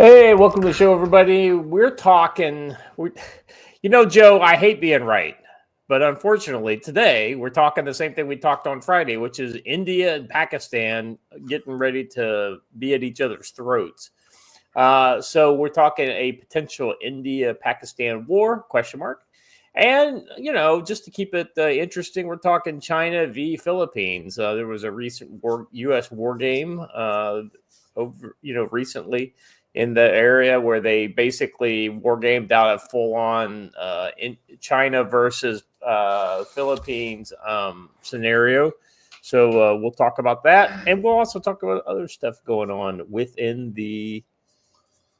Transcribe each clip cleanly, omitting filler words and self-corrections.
Hey, welcome to the show, everybody. We're talking, Joe, I hate being right, but unfortunately, today we're talking the same thing we talked on Friday, which is India and Pakistan getting ready to be at each other's throats. So we're talking a potential India-Pakistan war, question mark. And, just to keep it interesting, we're talking China v. Philippines. There was a recent U.S. war game recently in the area where they basically war gamed out a full-on in China versus Philippines scenario. So we'll talk about that, and we'll also talk about other stuff going on within the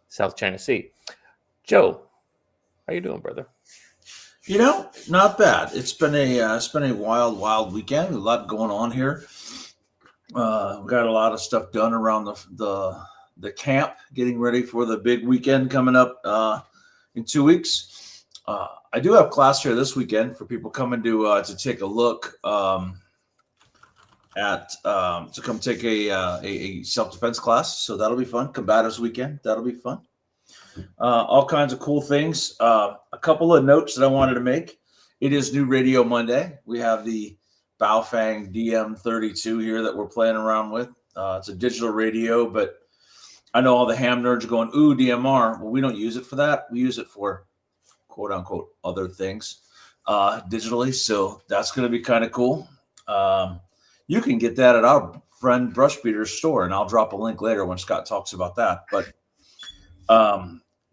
South China Sea. Joe, how you doing, brother? Not bad. It's been a wild weekend. A lot going on here. We got a lot of stuff done around the camp, getting ready for the big weekend coming up in 2 weeks. I do have class here this weekend for people coming to take a look to come take a self defense class. So that'll be fun. Combatives weekend. That'll be fun. All kinds of cool things. A couple of notes that I wanted to make. It is New Radio Monday. We have the Baofeng DM32 here that we're playing around with. It's a digital radio, but I know all the ham nerds are going, ooh, DMR. Well, we don't use it for that. We use it for quote unquote other things digitally. So that's going to be kind of cool. You can get that at our friend Brushbeater's store, and I'll drop a link later when Scott talks about that. But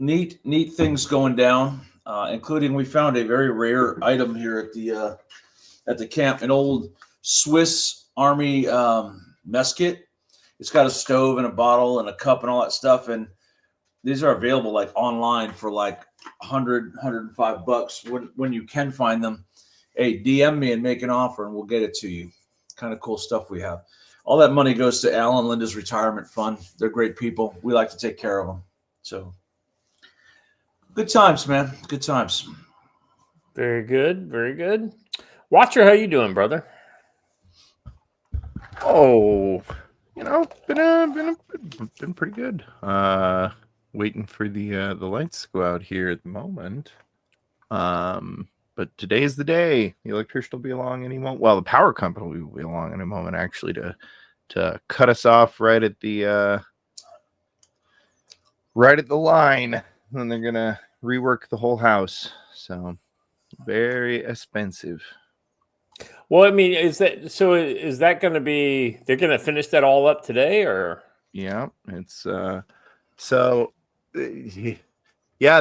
neat things going down, including we found a very rare item here at the camp, an old Swiss Army mess kit. It's got a stove and a bottle and a cup and all that stuff, and these are available like online for like $105 when you can find them. Hey, DM me and make an offer and we'll get it to you. Kind of cool stuff we have. All that money goes to Al and Linda's retirement fund. They're great people. We like to take care of them. So good times, man. Good times. Very good. Very good. Watcher, how you doing, brother? Oh, been pretty good. Waiting for the lights to go out here at the moment. But today's the day. The electrician will be along any moment. Well, the power company will be along in a moment, actually, to cut us off right at the line. And they're gonna rework the whole house. So very expensive. Well, I mean, is that going to be? They're going to finish that all up today, or? Yeah, it's yeah,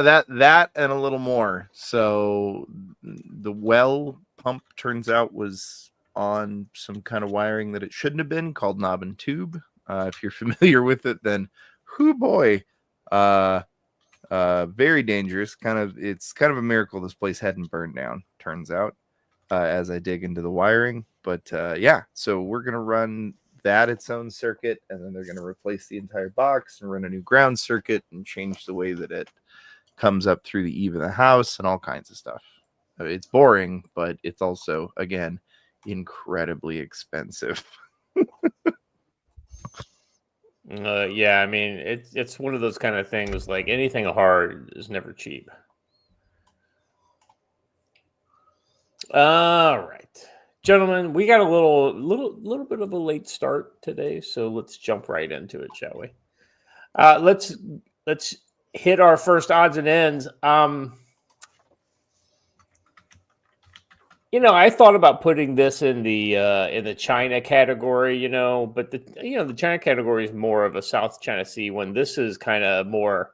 that and a little more. So the well pump turns out was on some kind of wiring that it shouldn't have been, called knob and tube. If you're familiar with it, then whoo boy, very dangerous. It's kind of a miracle this place hadn't burned down, turns out, as I dig into the wiring. But yeah, so we're gonna run that its own circuit, and then they're gonna replace the entire box and run a new ground circuit and change the way that it comes up through the eave of the house and all kinds of stuff. It's boring, but it's also, again, incredibly expensive. Yeah, I mean, it's one of those kind of things. Like anything hard is never cheap. All right, gentlemen, we got a little bit of a late start today, so let's jump right into it, shall we? Let's hit our first odds and ends. I thought about putting this in the China category, but the China category is more of a South China Sea one. This is kind of more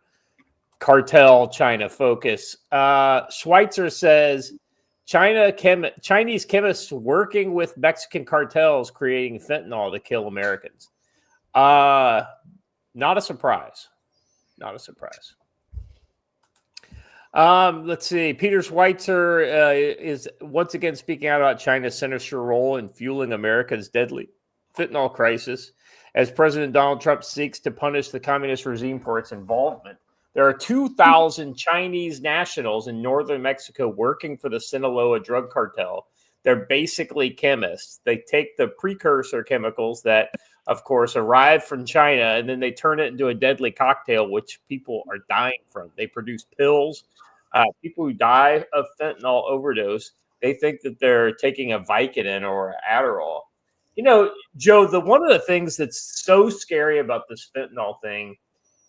cartel China focus. Schweitzer says Chinese chemists working with Mexican cartels creating fentanyl to kill Americans. Not a surprise. Not a surprise. Let's see. Peter Schweitzer is once again speaking out about China's sinister role in fueling America's deadly fentanyl crisis as President Donald Trump seeks to punish the communist regime for its involvement. There are 2,000 Chinese nationals in northern Mexico working for the Sinaloa drug cartel. They're basically chemists. They take the precursor chemicals that of course, arrive from China, and then they turn it into a deadly cocktail, which people are dying from. They produce pills. People who die of fentanyl overdose, they think that they're taking a Vicodin or Adderall. Joe, one of the things that's so scary about this fentanyl thing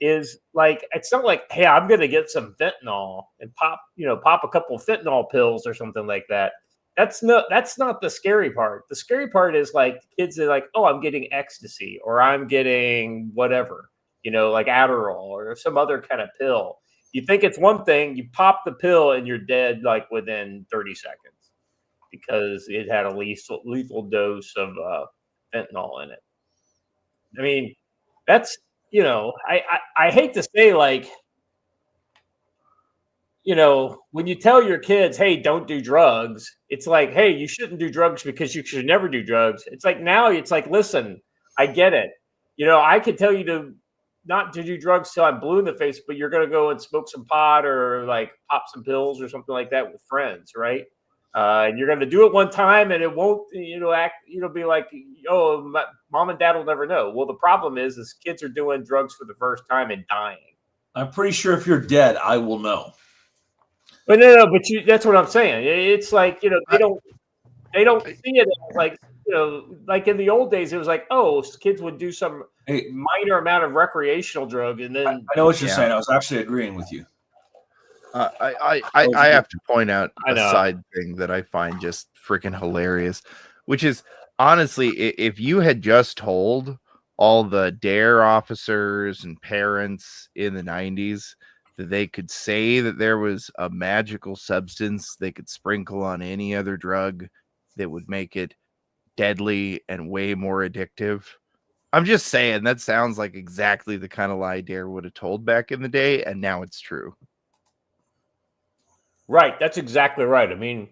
is like, it's not like, hey, I'm going to get some fentanyl and pop a couple of fentanyl pills or something like that. That's not the scary part. The scary part is like kids are like, oh, I'm getting ecstasy or I'm getting whatever, like Adderall or some other kind of pill. You think it's one thing, you pop the pill and you're dead like within 30 seconds because it had a lethal dose of fentanyl in it. I mean, that's, I hate to say, like, when you tell your kids, hey, don't do drugs, it's like, hey, you shouldn't do drugs because you should never do drugs. It's like now it's like, listen, I get it. I could tell you not to do drugs till I'm blue in the face, but you're going to go and smoke some pot or like pop some pills or something like that with friends, right? And you're going to do it one time and it won't, be like, oh, mom and dad will never know. Well, the problem is kids are doing drugs for the first time and dying. I'm pretty sure if you're dead, I will know. But no, but that's what I'm saying. It's like, they don't see it like, like in the old days, it was like, oh, kids would do some minor amount of recreational drug. And then I know what you're saying. I was actually agreeing with you. I have to point out a side thing that I find just freaking hilarious, which is honestly, if you had just told all the DARE officers and parents in the 90s that they could say that there was a magical substance they could sprinkle on any other drug that would make it deadly and way more addictive. I'm just saying that sounds like exactly the kind of lie DARE would have told back in the day, and now it's true. Right, that's exactly right. I mean,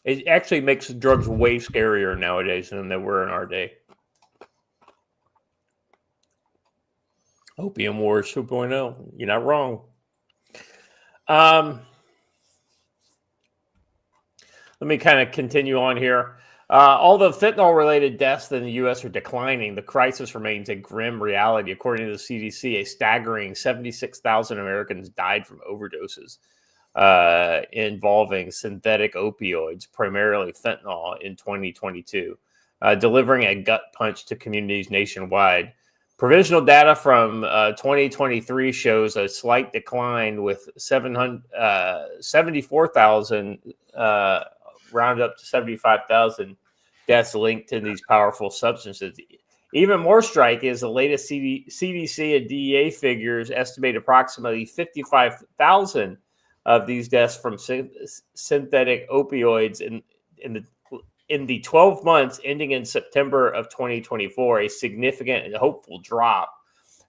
it actually makes drugs way scarier nowadays than they were in our day. Opium Wars 2.0. You're not wrong. Let me kind of continue on here. Although fentanyl-related deaths in the U.S. are declining, the crisis remains a grim reality. According to the CDC, a staggering 76,000 Americans died from overdoses involving synthetic opioids, primarily fentanyl, in 2022, delivering a gut punch to communities nationwide. Provisional data from 2023 shows a slight decline with 74,000 round up to 75,000 deaths linked to these powerful substances. Even more striking is the latest CDC and DEA figures estimate approximately 55,000 of these deaths from synthetic opioids in the 12 months ending in September of 2024, a significant and hopeful drop,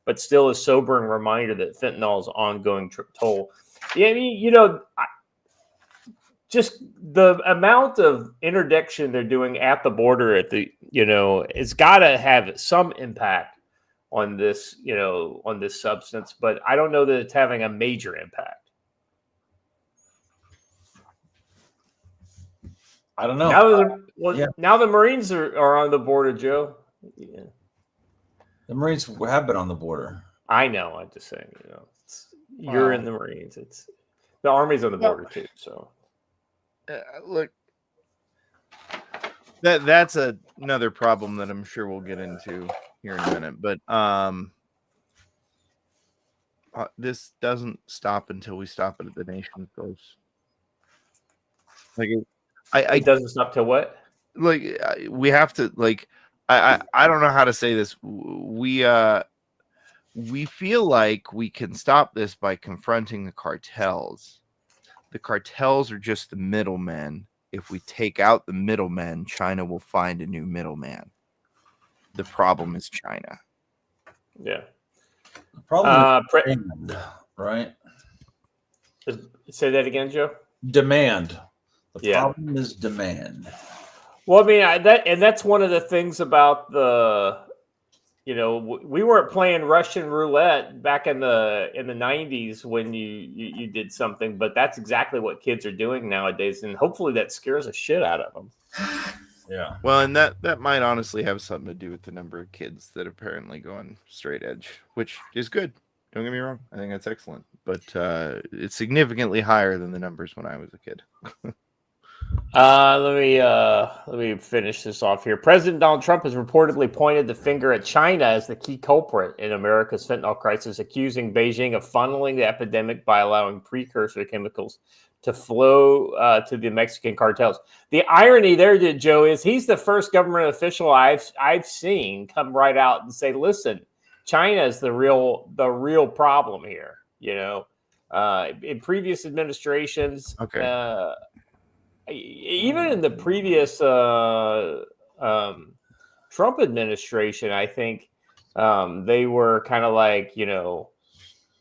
but still a sobering reminder that fentanyl's ongoing toll. Yeah, I mean, just the amount of interdiction they're doing at the border it's got to have some impact on this, on this substance, but I don't know that it's having a major impact. I don't know. Now the Marines are on the border, Joe. Yeah. The Marines have been on the border. I know. I'm just saying, you're in the Marines. It's the Army's on the border too. So look, that's another problem that I'm sure we'll get into here in a minute. But this doesn't stop until we stop it at the nation goes. Like it doesn't stop till what? Like we have to I don't know how to say this. We feel like we can stop this by confronting the cartels. The cartels are just the middlemen. If we take out the middlemen, China will find a new middleman. The problem is China. Yeah. The problem is demand, right? Say that again, Joe. Demand. The problem is demand. Well, I mean, that's one of the things about the, we weren't playing Russian roulette back in the 90s when you did something, but that's exactly what kids are doing nowadays, and hopefully that scares the shit out of them. Yeah. Well, and that might honestly have something to do with the number of kids that apparently go on straight edge, which is good. Don't get me wrong. I think that's excellent. But it's significantly higher than the numbers when I was a kid. Let me finish this off here. President Donald Trump has reportedly pointed the finger at China as the key culprit in America's fentanyl crisis, accusing Beijing of funneling the epidemic by allowing precursor chemicals to flow to the Mexican cartels. The irony there, Joe, is he's the first government official I've seen come right out and say, "Listen, China is the real problem here." You know, in previous administrations, Okay. even in the previous Trump administration, I think they were kind of like,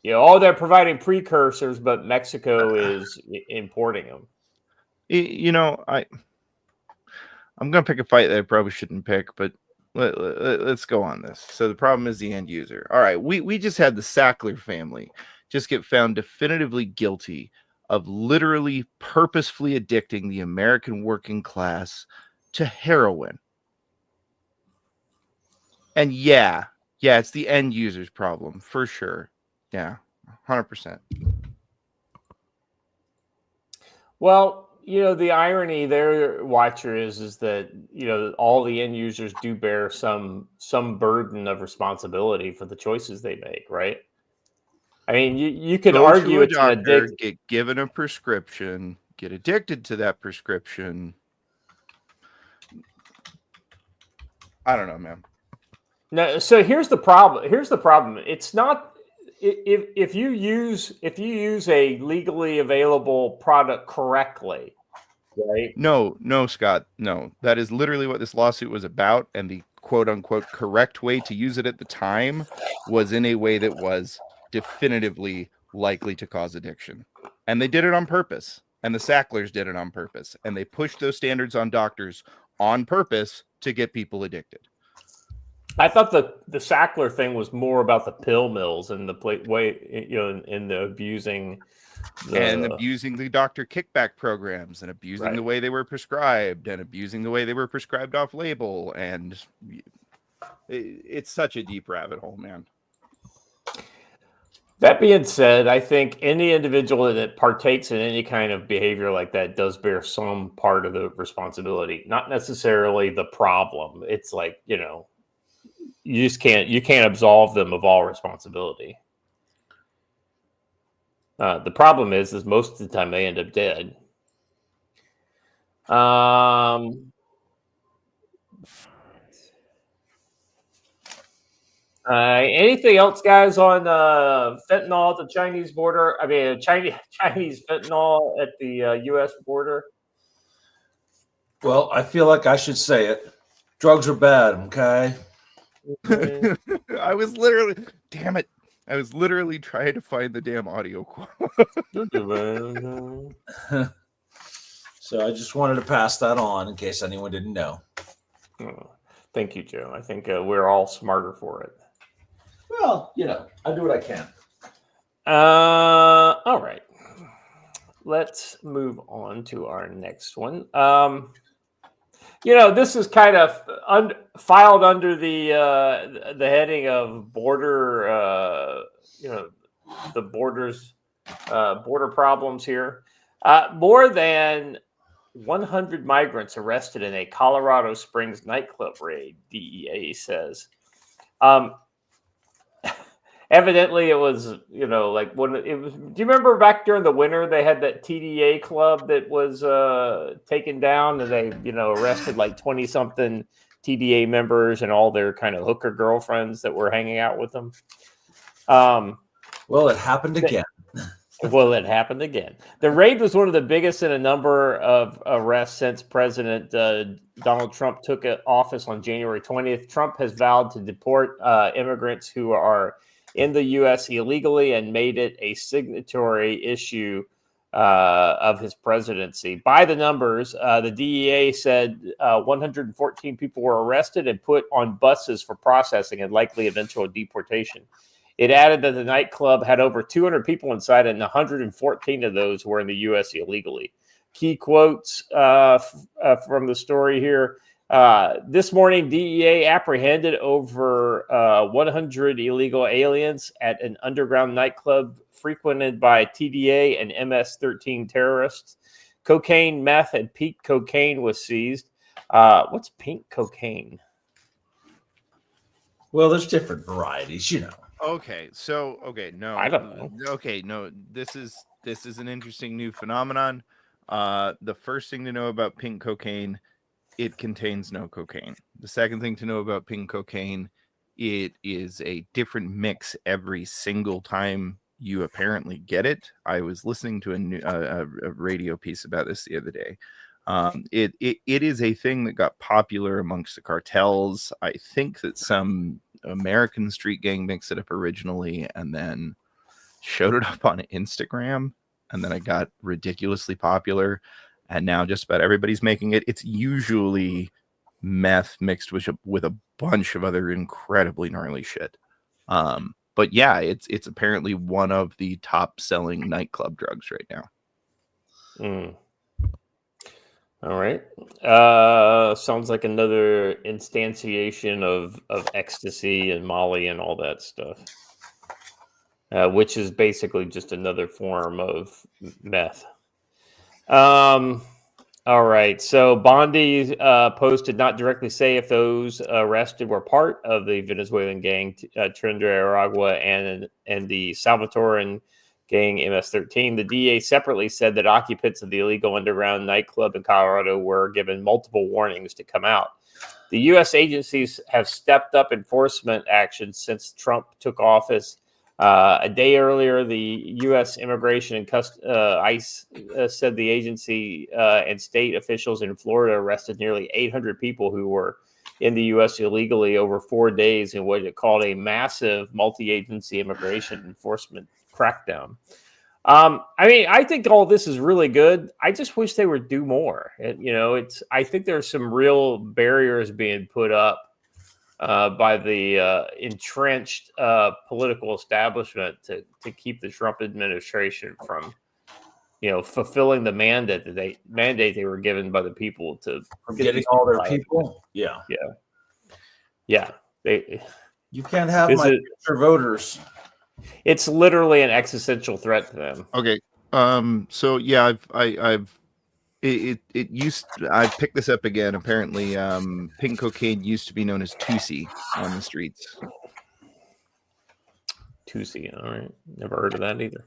oh, they're providing precursors, but Mexico is importing them. You know, I'm going to pick a fight that I probably shouldn't pick, but let's go on this. So the problem is the end user. All right, we just had the Sackler family just get found definitively guilty of literally purposefully addicting the American working class to heroin. And yeah, it's the end user's problem for sure. Yeah, 100%. Well, the irony there, Watcher, is that, all the end users do bear some burden of responsibility for the choices they make, right? I mean, you could argue to a it's an doctor, addiction. get given a prescription, get addicted to that prescription. I don't know, man. No, so here's the problem. It's not if you use a legally available product correctly, right? No, Scott. No, that is literally what this lawsuit was about, and the quote unquote correct way to use it at the time was in a way that was definitively likely to cause addiction. And they did it on purpose. And the Sacklers did it on purpose. And they pushed those standards on doctors on purpose to get people addicted. I thought the Sackler thing was more about the pill mills and the way, in the abusing the doctor kickback programs, and abusing right. the way they were prescribed, and abusing the way they were prescribed off label. And it's such a deep rabbit hole, man. That being said, I think any individual that partakes in any kind of behavior like that does bear some part of the responsibility, not necessarily the problem. It's like, you can't absolve them of all responsibility. The problem is most of the time they end up dead. Anything else, guys, on fentanyl at the Chinese border? I mean, Chinese fentanyl at the U.S. border? Well, I feel like I should say it. Drugs are bad, okay? I was literally trying to find the damn audio quote. So I just wanted to pass that on in case anyone didn't know. Oh, thank you, Joe. I think we're all smarter for it. Well, I do what I can. All right. Let's move on to our next one. This is kind of filed under the heading of border, the border problems here. More than 100 migrants arrested in a Colorado Springs nightclub raid, DEA says. Evidently, it was, like when it was. Do you remember back during the winter they had that TDA club that was taken down, and they, arrested like 20-something TDA members and all their kind of hooker girlfriends that were hanging out with them. Well, it happened again. It happened again. The raid was one of the biggest in a number of arrests since President Donald Trump took office on January 20th. Trump has vowed to deport immigrants who are in the U.S. illegally and made it a signatory issue of his presidency. By the numbers, the DEA said 114 people were arrested and put on buses for processing and likely eventual deportation. It added that the nightclub had over 200 people inside, and 114 of those were in the U.S. illegally. Key quotes from the story here. This morning, DEA apprehended over 100 illegal aliens at an underground nightclub frequented by TDA and MS-13 terrorists. Cocaine, meth, and pink cocaine was seized. What's pink cocaine? Well, there's different varieties, you know. Okay, no, I don't know. Okay, no, this is an interesting new phenomenon. The first thing to know about pink cocaine, it contains no cocaine. The second thing to know about pink cocaine, it is a different mix every single time you apparently get it. I was listening to a radio piece about this the other day. It is a thing that got popular amongst the cartels. I think that some American street gang mixed it up originally and then showed it up on Instagram, and then it got ridiculously popular, and now just about everybody's making it. It's usually meth mixed with a bunch of other incredibly gnarly shit. But yeah, it's apparently one of the top selling nightclub drugs right now. All right. Sounds like another instantiation of ecstasy and Molly and all that stuff, which is basically just another form of meth. All right. So Bondi posted not directly say if those arrested were part of the Venezuelan gang Trinidad Aragua and the Salvadoran gang MS-13. The DA separately said that occupants of the illegal underground nightclub in Colorado were given multiple warnings to come out. The U.S. agencies have stepped up enforcement actions since Trump took office. A day earlier, the U.S. Immigration and ICE said the agency and state officials in Florida arrested nearly 800 people who were in the U.S. illegally over 4 days in what it called a massive multi-agency immigration enforcement crackdown. I think all this is really good. I just wish they would do more. I think there's some real barriers being put up by the entrenched political establishment to keep the Trump administration from, fulfilling the mandate they were given by the people to Getting all their people. Yeah. You can't have my future voters. It's literally an existential threat to them. Okay. So yeah, I picked this up again. Apparently, pink cocaine used to be known as Tusi on the streets. Tusi, all right. Never heard of that either.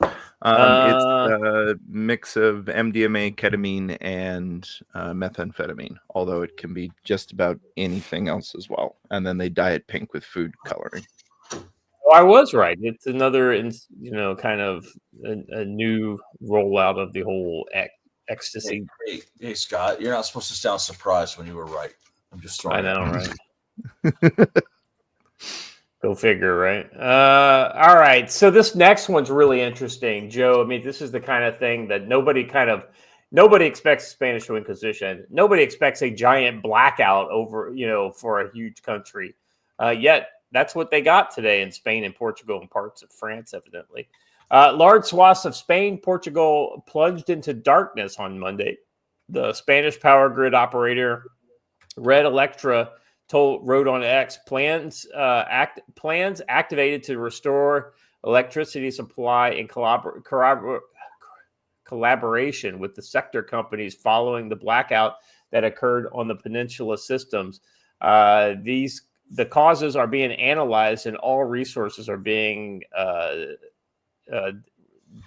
It's a mix of MDMA, ketamine, and methamphetamine, although it can be just about anything else as well. And then they dye it pink with food coloring. Oh, I was right. It's another, kind of a new rollout of the whole ecstasy. Hey, Scott, you're not supposed to sound surprised when you were right. I'm just throwing. I know, right? Go figure, right? All right. So this next one's really interesting, Joe. I mean, this is the kind of thing that nobody expects the Spanish Inquisition. Nobody expects a giant blackout over, for a huge country. Yet that's what they got today in Spain and Portugal and parts of France, evidently. Large swaths of Spain, Portugal plunged into darkness on Monday. The Spanish power grid operator Red Electra wrote on X plans activated to restore electricity supply in collaboration with the sector companies following the blackout that occurred on the peninsula systems. The causes are being analyzed and all resources are being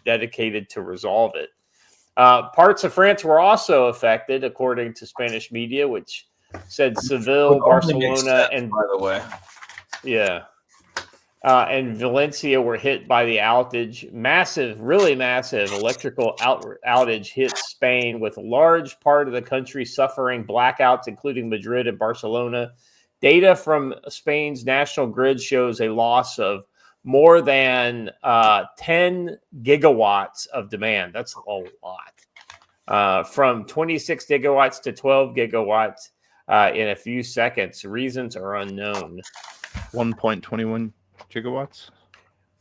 dedicated to resolve it. Parts of France were also affected, according to Spanish media, which said Seville, Barcelona, and by the way, and Valencia were hit by the outage. Really massive electrical outage hit Spain, with a large part of the country suffering blackouts, including Madrid and Barcelona. Data from Spain's national grid shows a loss of more than 10 gigawatts of demand. That's a lot. From 26 gigawatts to 12 gigawatts in a few seconds. Reasons are unknown. 1.21 gigawatts?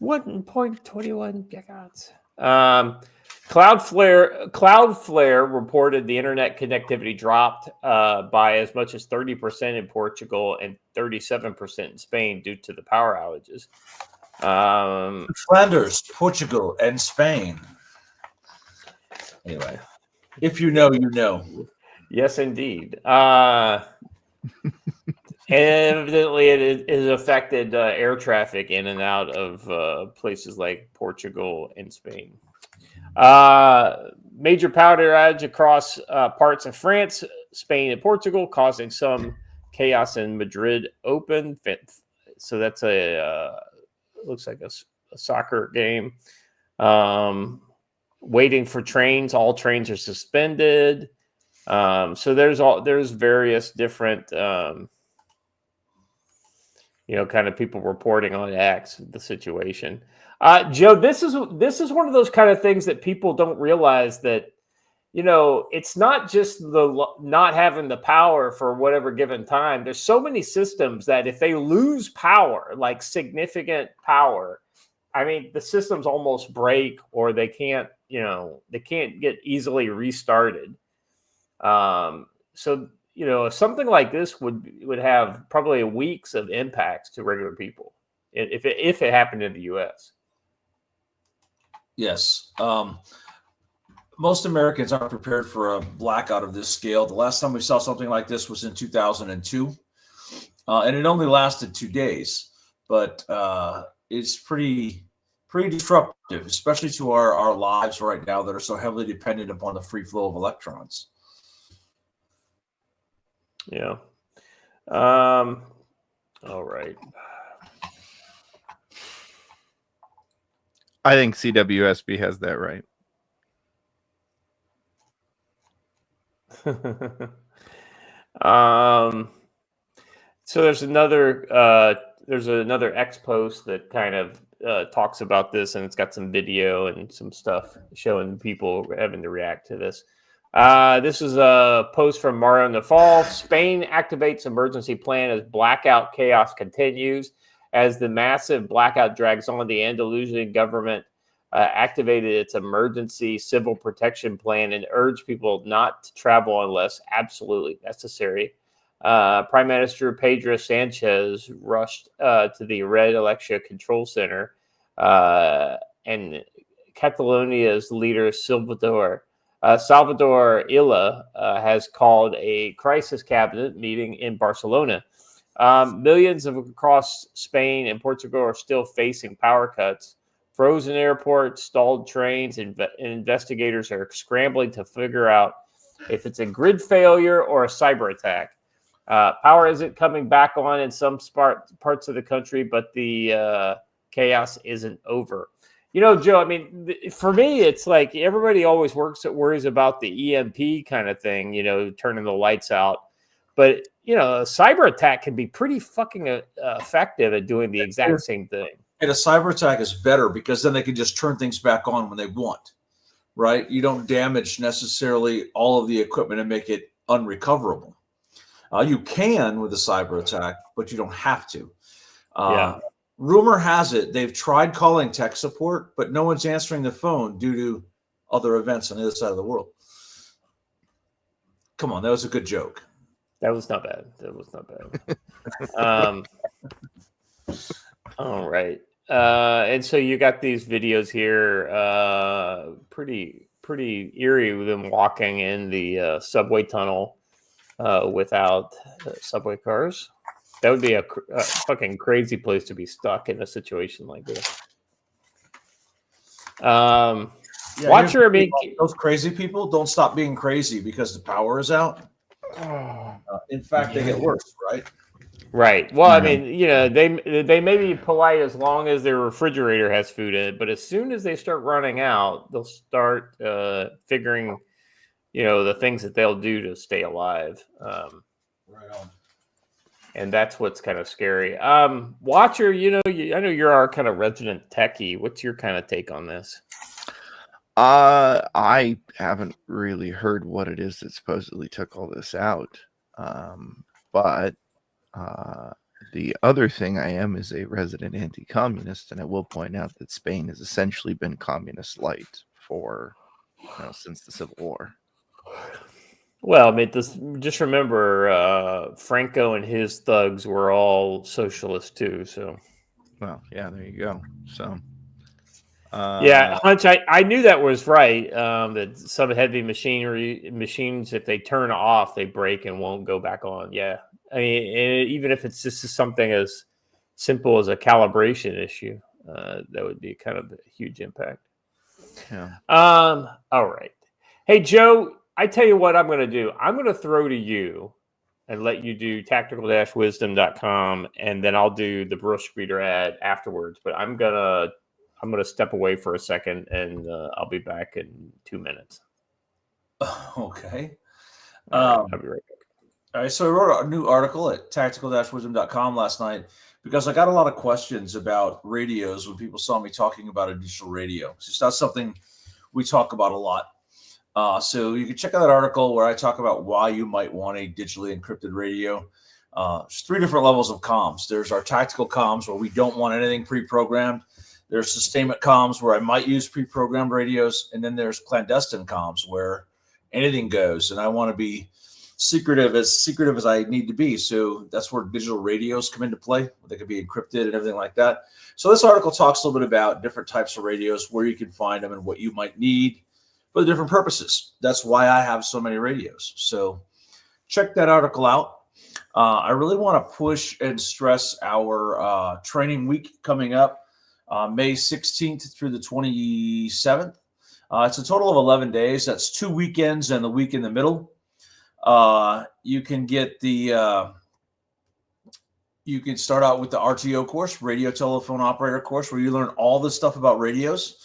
1.21 gigawatts. Cloudflare reported the internet connectivity dropped by as much as 30% in Portugal and 37% in Spain due to the power outages. Flanders, Portugal, and Spain. Anyway, if you know, you know. Yes, indeed. Evidently, it has affected air traffic in and out of places like Portugal and Spain. Major power outage across parts of France, Spain, and Portugal, causing some chaos in Madrid Open. So that's looks like a soccer game. Waiting for trains. All trains are suspended. So there's various different kind of people reporting on X the situation. Joe, this is one of those kind of things that people don't realize that, it's not just the not having the power for whatever given time. There's so many systems that if they lose power, like significant power, I mean, the systems almost break or they can't get easily restarted. So, something like this would have probably weeks of impacts to regular people if it happened in the U.S. Yes. Most Americans aren't prepared for a blackout of this scale. The last time we saw something like this was in 2002, and it only lasted 2 days. But it's pretty disruptive, especially to our lives right now that are so heavily dependent upon the free flow of electrons. Yeah. All right. I think CWSB has that right. So there's another X post that kind of talks about this, and it's got some video and some stuff showing people having to react to this. This is a post from Mario Nafal. Spain activates emergency plan as blackout chaos continues. As the massive blackout drags on, the Andalusian government activated its emergency civil protection plan and urged people not to travel unless absolutely necessary. Prime Minister Pedro Sanchez rushed to the Red Electria Control Center, and Catalonia's leader Salvador Illa has called a crisis cabinet meeting in Barcelona. Millions across Spain and Portugal are still facing power cuts. Frozen airports, stalled trains, and investigators are scrambling to figure out if it's a grid failure or a cyber attack. Power isn't coming back on in some parts of the country, but the chaos isn't over. Joe, I mean, for me, it's like everybody always worries about the EMP kind of thing, turning the lights out. But, a cyber attack can be pretty fucking effective at doing the exact same thing. And a cyber attack is better because then they can just turn things back on when they want, right? You don't damage necessarily all of the equipment and make it unrecoverable. You can with a cyber attack, but you don't have to. Rumor has it they've tried calling tech support, but no one's answering the phone due to other events on the other side of the world. Come on, that was a good joke. That was not bad. All right. And so you got these videos here, pretty eerie with them walking in the subway tunnel without subway cars. That would be a fucking crazy place to be stuck in a situation like this. Watcher, I mean, those crazy people don't stop being crazy because the power is out. In fact, they get worse, right? Right. Well, I mean, they may be polite as long as their refrigerator has food in it, but as soon as they start running out, they'll start figuring, the things that they'll do to stay alive. Right on. And that's what's kind of scary. Watcher, I know you're our kind of resident techie. What's your kind of take on this? I haven't really heard what it is that supposedly took all this out. But the other thing I am is a resident anti-communist, and I will point out that Spain has essentially been communist light for since the Civil War. Well, I mean, just remember, Franco and his thugs were all socialists too. So, Well, yeah, there you go. So, yeah, Hunch, I knew that was right. That some heavy machines, if they turn off, they break and won't go back on. Yeah, I mean, and even if it's just something as simple as a calibration issue, that would be kind of a huge impact. Yeah. All right. Hey, Joe, I tell you what I'm going to do. I'm going to throw to you and let you do tactical-wisdom.com, and then I'll do the Brush Reader ad afterwards. But I'm going to step away for a second, and I'll be back in 2 minutes. Okay. All right, I'll be right back. All right, so I wrote a new article at tactical-wisdom.com last night because I got a lot of questions about radios when people saw me talking about a digital radio. It's just not something we talk about a lot. So you can check out that article where I talk about why you might want a digitally encrypted radio. There's 3 different levels of comms. There's our tactical comms where we don't want anything pre-programmed. There's sustainment comms where I might use pre-programmed radios. And then there's clandestine comms where anything goes. And I want to be secretive as I need to be. So that's where digital radios come into play. They can be encrypted and everything like that. So this article talks a little bit about different types of radios, where you can find them and what you might need for the different purposes. That's why I have so many radios. So check that article out. I really want to push and stress our training week coming up, May 16th through the 27th. It's a total of 11 days. That's 2 weekends and the week in the middle. You can get you can start out with the RTO course, radio telephone operator course, where you learn all this stuff about radios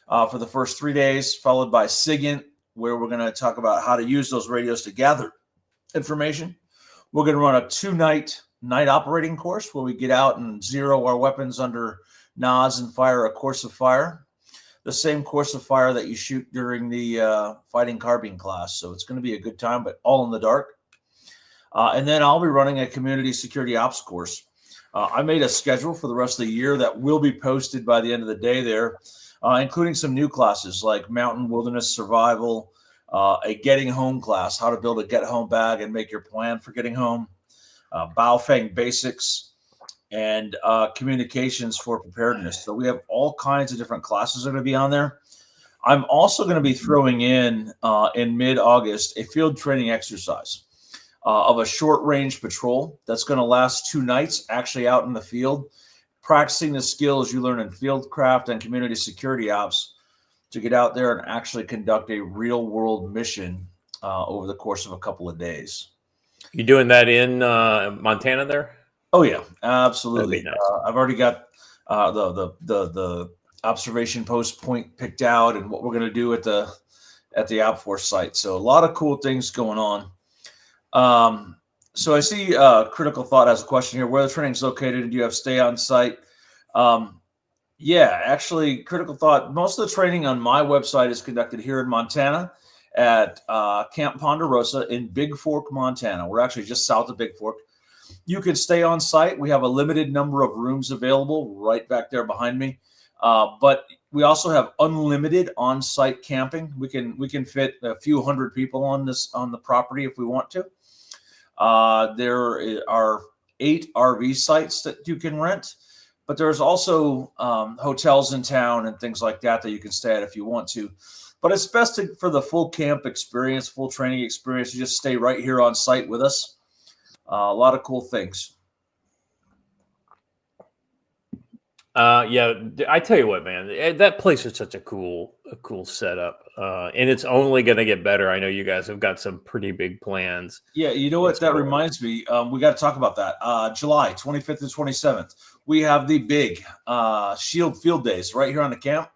for the first 3 days, followed by SIGINT, where we're going to talk about how to use those radios to gather information. We're going to run a 2-night night operating course where we get out and zero our weapons under NOS and fire a course of fire, the same course of fire that you shoot during the fighting carbine class. So it's going to be a good time, but all in the dark. And then I'll be running a community security ops course. I made a schedule for the rest of the year that will be posted by the end of the day there, including some new classes like Mountain Wilderness Survival, a Getting Home class, how to build a get home bag and make your plan for getting home, Baofeng Basics, and Communications for Preparedness. So we have all kinds of different classes that are going to be on there. I'm also going to be throwing in mid-August, a field training exercise of a short-range patrol that's going to last 2 nights, actually out in the field, practicing the skills you learn in fieldcraft and community security ops to get out there and actually conduct a real-world mission over the course of a couple of days. You doing that in Montana there? Oh yeah, absolutely. That'd be nice. I've already got the observation post point picked out and what we're going to do at the OpForce site. So a lot of cool things going on. So I see Critical Thought has a question here. Where the training is located? Do you have stay on site? Yeah, actually, Critical Thought, most of the training on my website is conducted here in Montana at Camp Ponderosa in Big Fork, Montana. We're actually just south of Big Fork. You can stay on site. We have a limited number of rooms available right back there behind me. But we also have unlimited on-site camping. We can fit a few hundred people on the property if we want to. There are 8 RV sites that you can rent, but there's also hotels in town and things like that you can stay at if you want to. But it's best for the full camp experience, full training experience, to just stay right here on site with us. A lot of cool things. Yeah, I tell you what, man, that place is such a cool setup, and it's only going to get better. I know you guys have got some pretty big plans. Yeah, you know what? That reminds me. We got to talk about that. July 25th and 27th, we have the big Shield Field Days right here on the camp.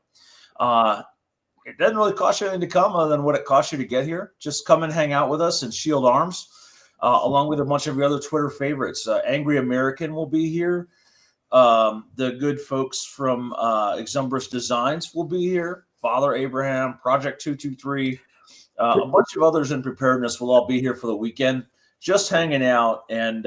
It doesn't really cost you anything to come other than what it costs you to get here. Just come and hang out with us and Shield Arms, along with a bunch of your other Twitter favorites. Angry American will be here. The good folks from Exumbris Designs will be here. Father Abraham, Project 223, a bunch of others in preparedness will all be here for the weekend, just hanging out and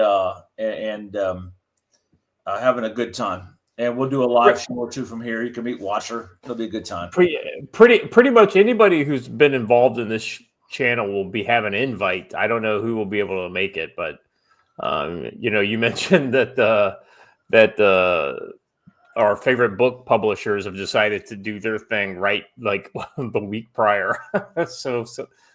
having a good time. And we'll do a live show or two from here. You can meet Washer. It'll be a good time. Pretty much anybody who's been involved in this channel will be having an invite. I don't know who will be able to make it, but you mentioned that our favorite book publishers have decided to do their thing right like the week prior. so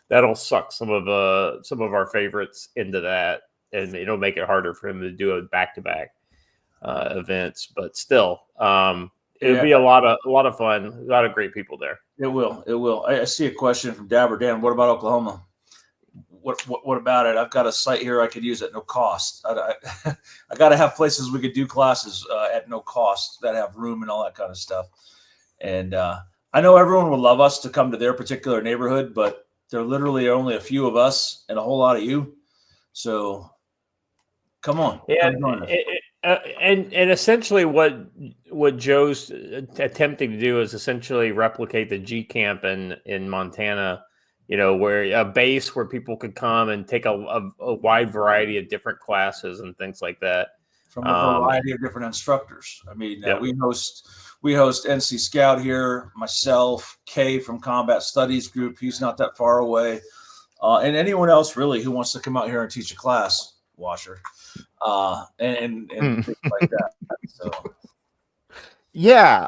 that'll suck some of our favorites into that, and it'll make it harder for them to do a back-to-back events, but still, it'll be a lot of fun. A lot of great people there. It will. I see a question from Dabber Dan. What about Oklahoma? What about it? I've got a site here I could use at no cost. I got to have places we could do classes at no cost that have room and all that kind of stuff. And I know everyone would love us to come to their particular neighborhood, but there literally are only a few of us and a whole lot of you. So come on. Yeah. And essentially what Joe's attempting to do is essentially replicate the G Camp in Montana, where a base where people could come and take a wide variety of different classes and things like that. From a variety of different instructors. I mean, we host NC Scout here, myself, Kay from Combat Studies Group. He's not that far away. And anyone else really who wants to come out here and teach a class, Washer. And things like that. So yeah,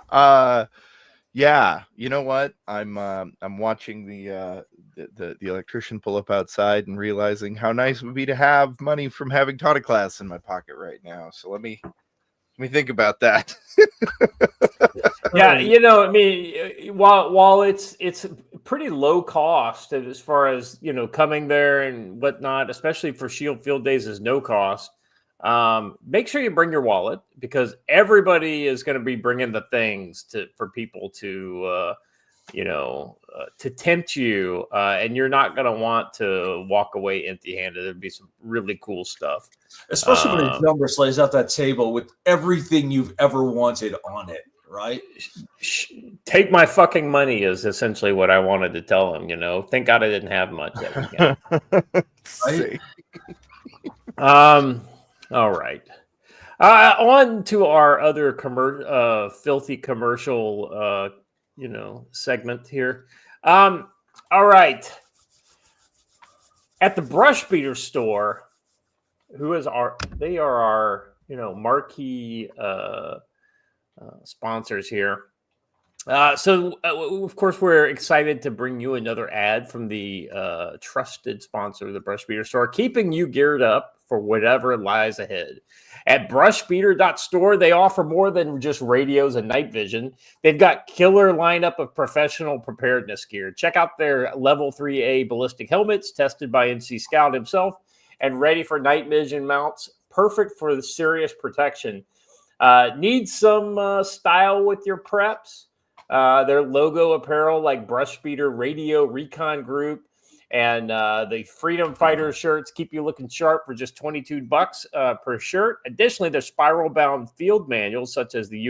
you know what? I'm watching the electrician pull up outside and realizing how nice it would be to have money from having taught a class in my pocket right now. So let me think about that. Yeah, I mean, while it's pretty low cost as far as coming there and whatnot, especially for Shield Field Days is no cost. Make sure you bring your wallet, because everybody is going to be bringing the things for people to to tempt you, and you're not going to want to walk away empty-handed. There'd be some really cool stuff, especially when the number lays out that table with everything you've ever wanted on it. Right? Take my fucking money is essentially what I wanted to tell him. Thank God I didn't have much. Right? All right. On to our other filthy commercial, segment here. All right. At the Brush Beater store, they are our marquee sponsors here. So of course, we're excited to bring you another ad from the trusted sponsor of the Brush Beater store, keeping you geared up for whatever lies ahead. At brushbeater.store, they offer more than just radios and night vision. They've got killer lineup of professional preparedness gear. Check out their level 3A ballistic helmets tested by NC Scout himself and ready for night vision mounts, perfect for the serious protection. Need some style with your preps? Their logo apparel like Brush Beater Radio Recon Group and the Freedom Fighter shirts keep you looking sharp for just $22 per shirt. Additionally, their spiral-bound field manuals such as the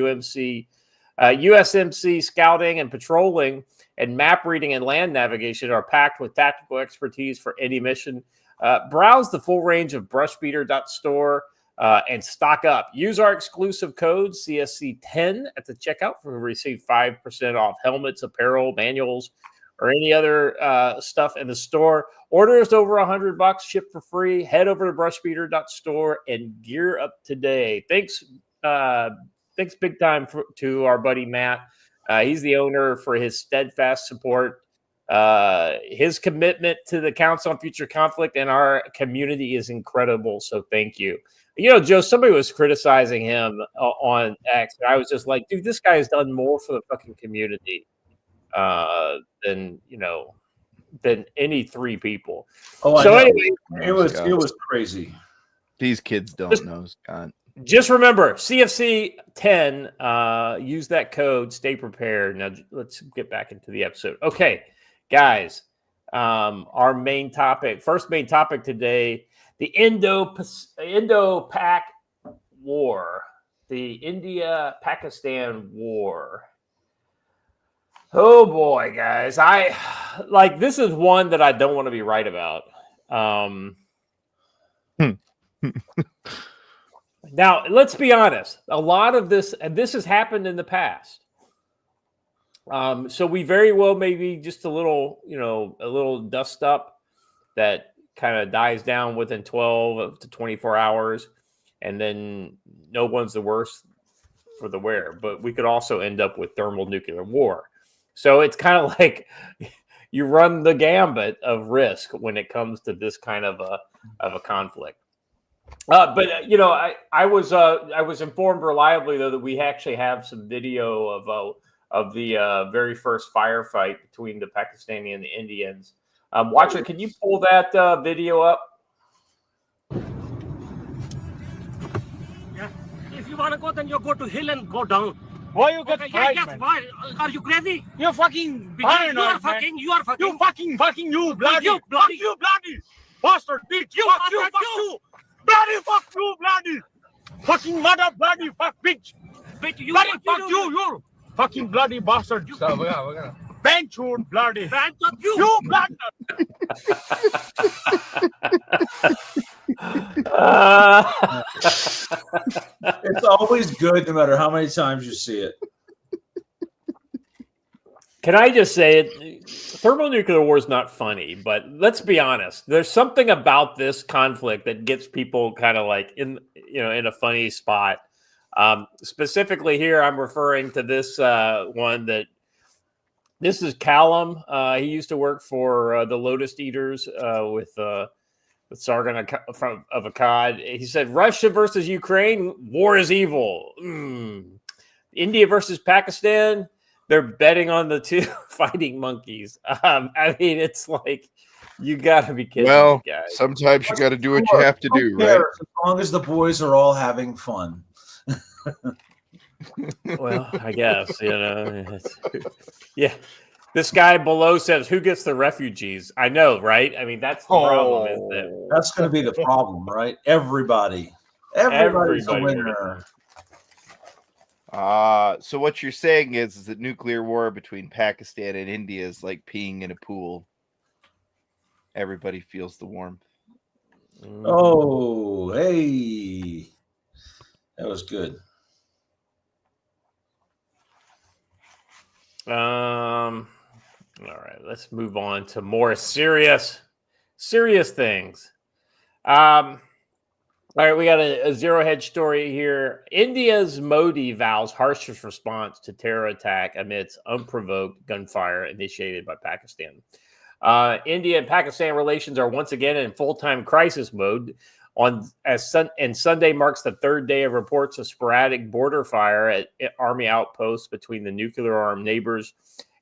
USMC Scouting and Patrolling and Map Reading and Land Navigation are packed with tactical expertise for any mission. Browse the full range of brushbeater.store and stock up. Use our exclusive code CSC10 at the checkout to receive 5% off helmets, apparel, manuals, or any other stuff in the store. Orders over $100, ship for free. Head over to brushbeater.store and gear up today. Thanks big time to our buddy Matt. He's the owner, for his steadfast support. His commitment to the Council on Future Conflict and our community is incredible. So thank you. Joe, somebody was criticizing him on X. And I was just like, dude, this guy has done more for the fucking community than any three people. Oh, so anyway, it was crazy. These kids don't know, Scott. Just remember, CFC 10. Use that code. Stay prepared. Now let's get back into the episode. Okay, guys. Our first main topic today: the Indo-Pak War, the India-Pakistan War. Oh boy, guys. This is one that I don't want to be right about. Now, let's be honest. A lot of this, and this has happened in the past. So we very well maybe just a little dust up that kind of dies down within 12 to 24 hours, and then no one's the worse for the wear. But we could also end up with thermonuclear war. So it's kind of like you run the gambit of risk when it comes to this kind of a conflict. But I was informed reliably though that we actually have some video of the very first firefight between the Pakistani and the Indians. Watcher, can you pull that video up? Yeah. If you want to go, then you go to hill and go down. Why you get fried, yes, man? why? Are you crazy? You're fucking Because paranoid, you are man. fucking. You are fucking. You fucking you bloody. You bloody. Fuck you bloody. Bastard bitch. You Fuck you, bastard, fuck you. you. Bloody fuck you bloody. Fucking mother bloody fuck bitch. But you Bloody what fuck do? you fucking bloody bastard. So we're gonna bench you bloody. Bad job, you. You bloody. It's always good, no matter how many times you see it. Can I just say it? Thermonuclear war is not funny, but let's be honest. There's something about this conflict that gets people kind of like in a funny spot. Specifically here, I'm referring to this one that this is Callum. He used to work for the Lotus Eaters with Sargon of Akkad. He said, Russia versus Ukraine, war is evil. India versus Pakistan, they're betting on the two fighting monkeys. I mean, it's like, you got to be kidding me, guys. Sometimes you got to do what you have to do, Who cares, right? as long as the boys are all having fun. Well, I guess, yeah. This guy below says, who gets the refugees? I know, right? I mean, that's the problem, isn't it? That's going to be the problem, right? Everybody's a Everybody winner. So what you're saying is that nuclear war between Pakistan and India is like peeing in a pool. Everybody feels the warmth. Oh, hey. That was good. All right, let's move on to more serious things. All right, we got a zero hedge story here. India's Modi vows harshest response to terror attack amidst unprovoked gunfire initiated by Pakistan. India and Pakistan relations are once again in full-time crisis mode. Sunday marks the third day of reports of sporadic border fire at army outposts between the nuclear-armed neighbors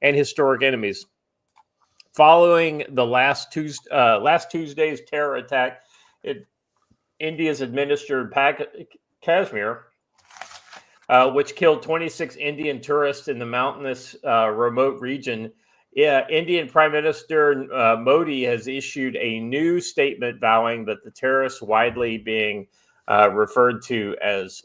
and historic enemies. Following the last Tuesday's terror attack, India's administered Kashmir, which killed 26 Indian tourists in the mountainous remote region. Indian Prime Minister Modi has issued a new statement vowing that the terrorists widely being referred to as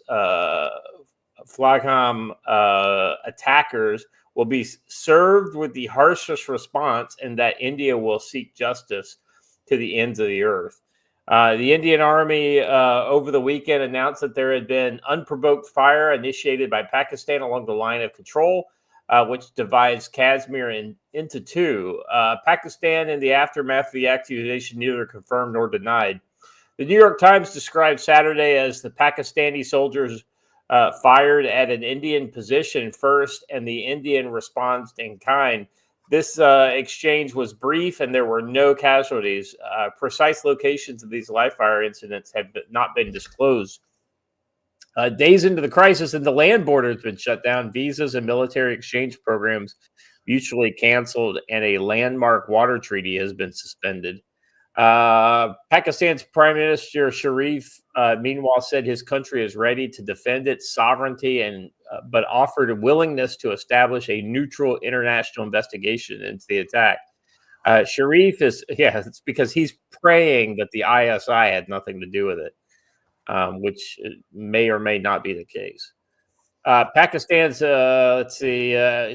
Flagham attackers will be served with the harshest response and that India will seek justice to the ends of the earth. The Indian Army over the weekend announced that there had been unprovoked fire initiated by Pakistan along the line of control, which divides Kashmir into two. Pakistan, in the aftermath of the accusation, neither confirmed nor denied. The New York Times described Saturday as the Pakistani soldiers fired at an Indian position first, and the Indian responds in kind. This exchange was brief, and there were no casualties. Precise locations of these live fire incidents have not been disclosed. Days into the crisis, and the land border has been shut down, visas and military exchange programs mutually canceled, and a landmark water treaty has been suspended. Pakistan's Prime Minister Sharif, meanwhile, said his country is ready to defend its sovereignty, but offered a willingness to establish a neutral international investigation into the attack. Sharif it's because he's praying that the ISI had nothing to do with it, which may or may not be the case. Pakistan's,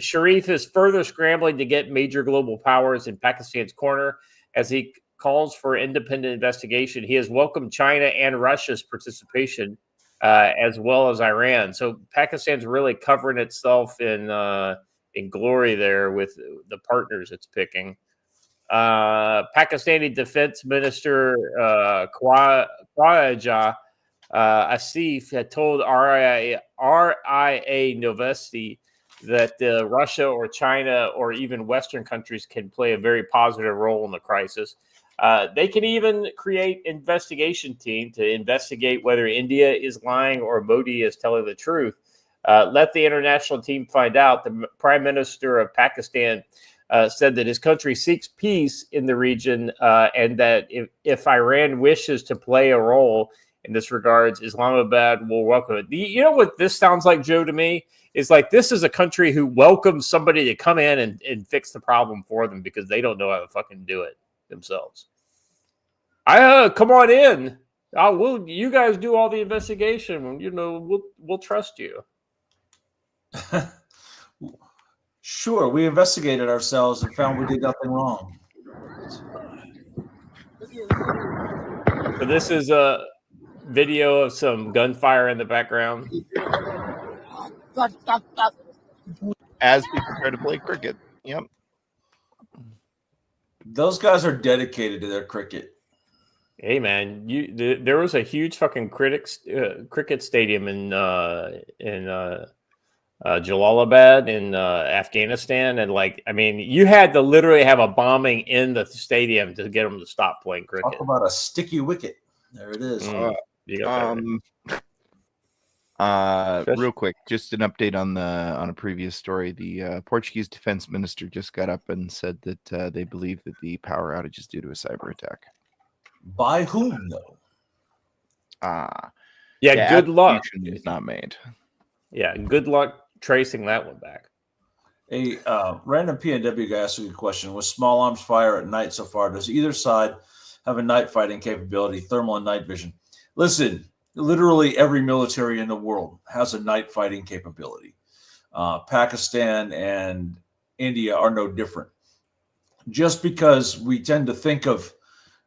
Sharif is further scrambling to get major global powers in Pakistan's corner as he calls for independent investigation. He has welcomed China and Russia's participation as well as Iran. So Pakistan's really covering itself in glory there with the partners it's picking. Pakistani Defense Minister Khwaja Asif had told RIA Novosti that Russia or China or even Western countries can play a very positive role in the crisis. They can even create an investigation team to investigate whether India is lying or Modi is telling the truth. Let the international team find out. The Prime Minister of Pakistan said that his country seeks peace in the region and that if Iran wishes to play a role in this regards, Islamabad will welcome it. You know what this sounds like, Joe, to me? It's like this is a country who welcomes somebody to come in and fix the problem for them because they don't know how to fucking do it themselves. Come on in. You guys do all the investigation. You know, we'll trust you. Sure, we investigated ourselves and found we did nothing wrong. So this is a video of some gunfire in the background. As people try to play cricket. Yep. Those guys are dedicated to their cricket. Hey man, there was a huge fucking cricket stadium in Jalalabad in Afghanistan, and you had to literally have a bombing in the stadium to get them to stop playing cricket. Talk about a sticky wicket. There it is. Real quick, just an update on a previous story. The Portuguese defense minister just got up and said that they believe that the power outage is due to a cyber attack. By whom, though? Good luck. Is not made. Yeah, good luck tracing that one back. A random PNW guy asked a good question. With small arms fire at night so far, does either side have a night fighting capability, thermal and night vision? Listen, literally every military in the world has a night fighting capability. Pakistan and India are no different. Just because we tend to think of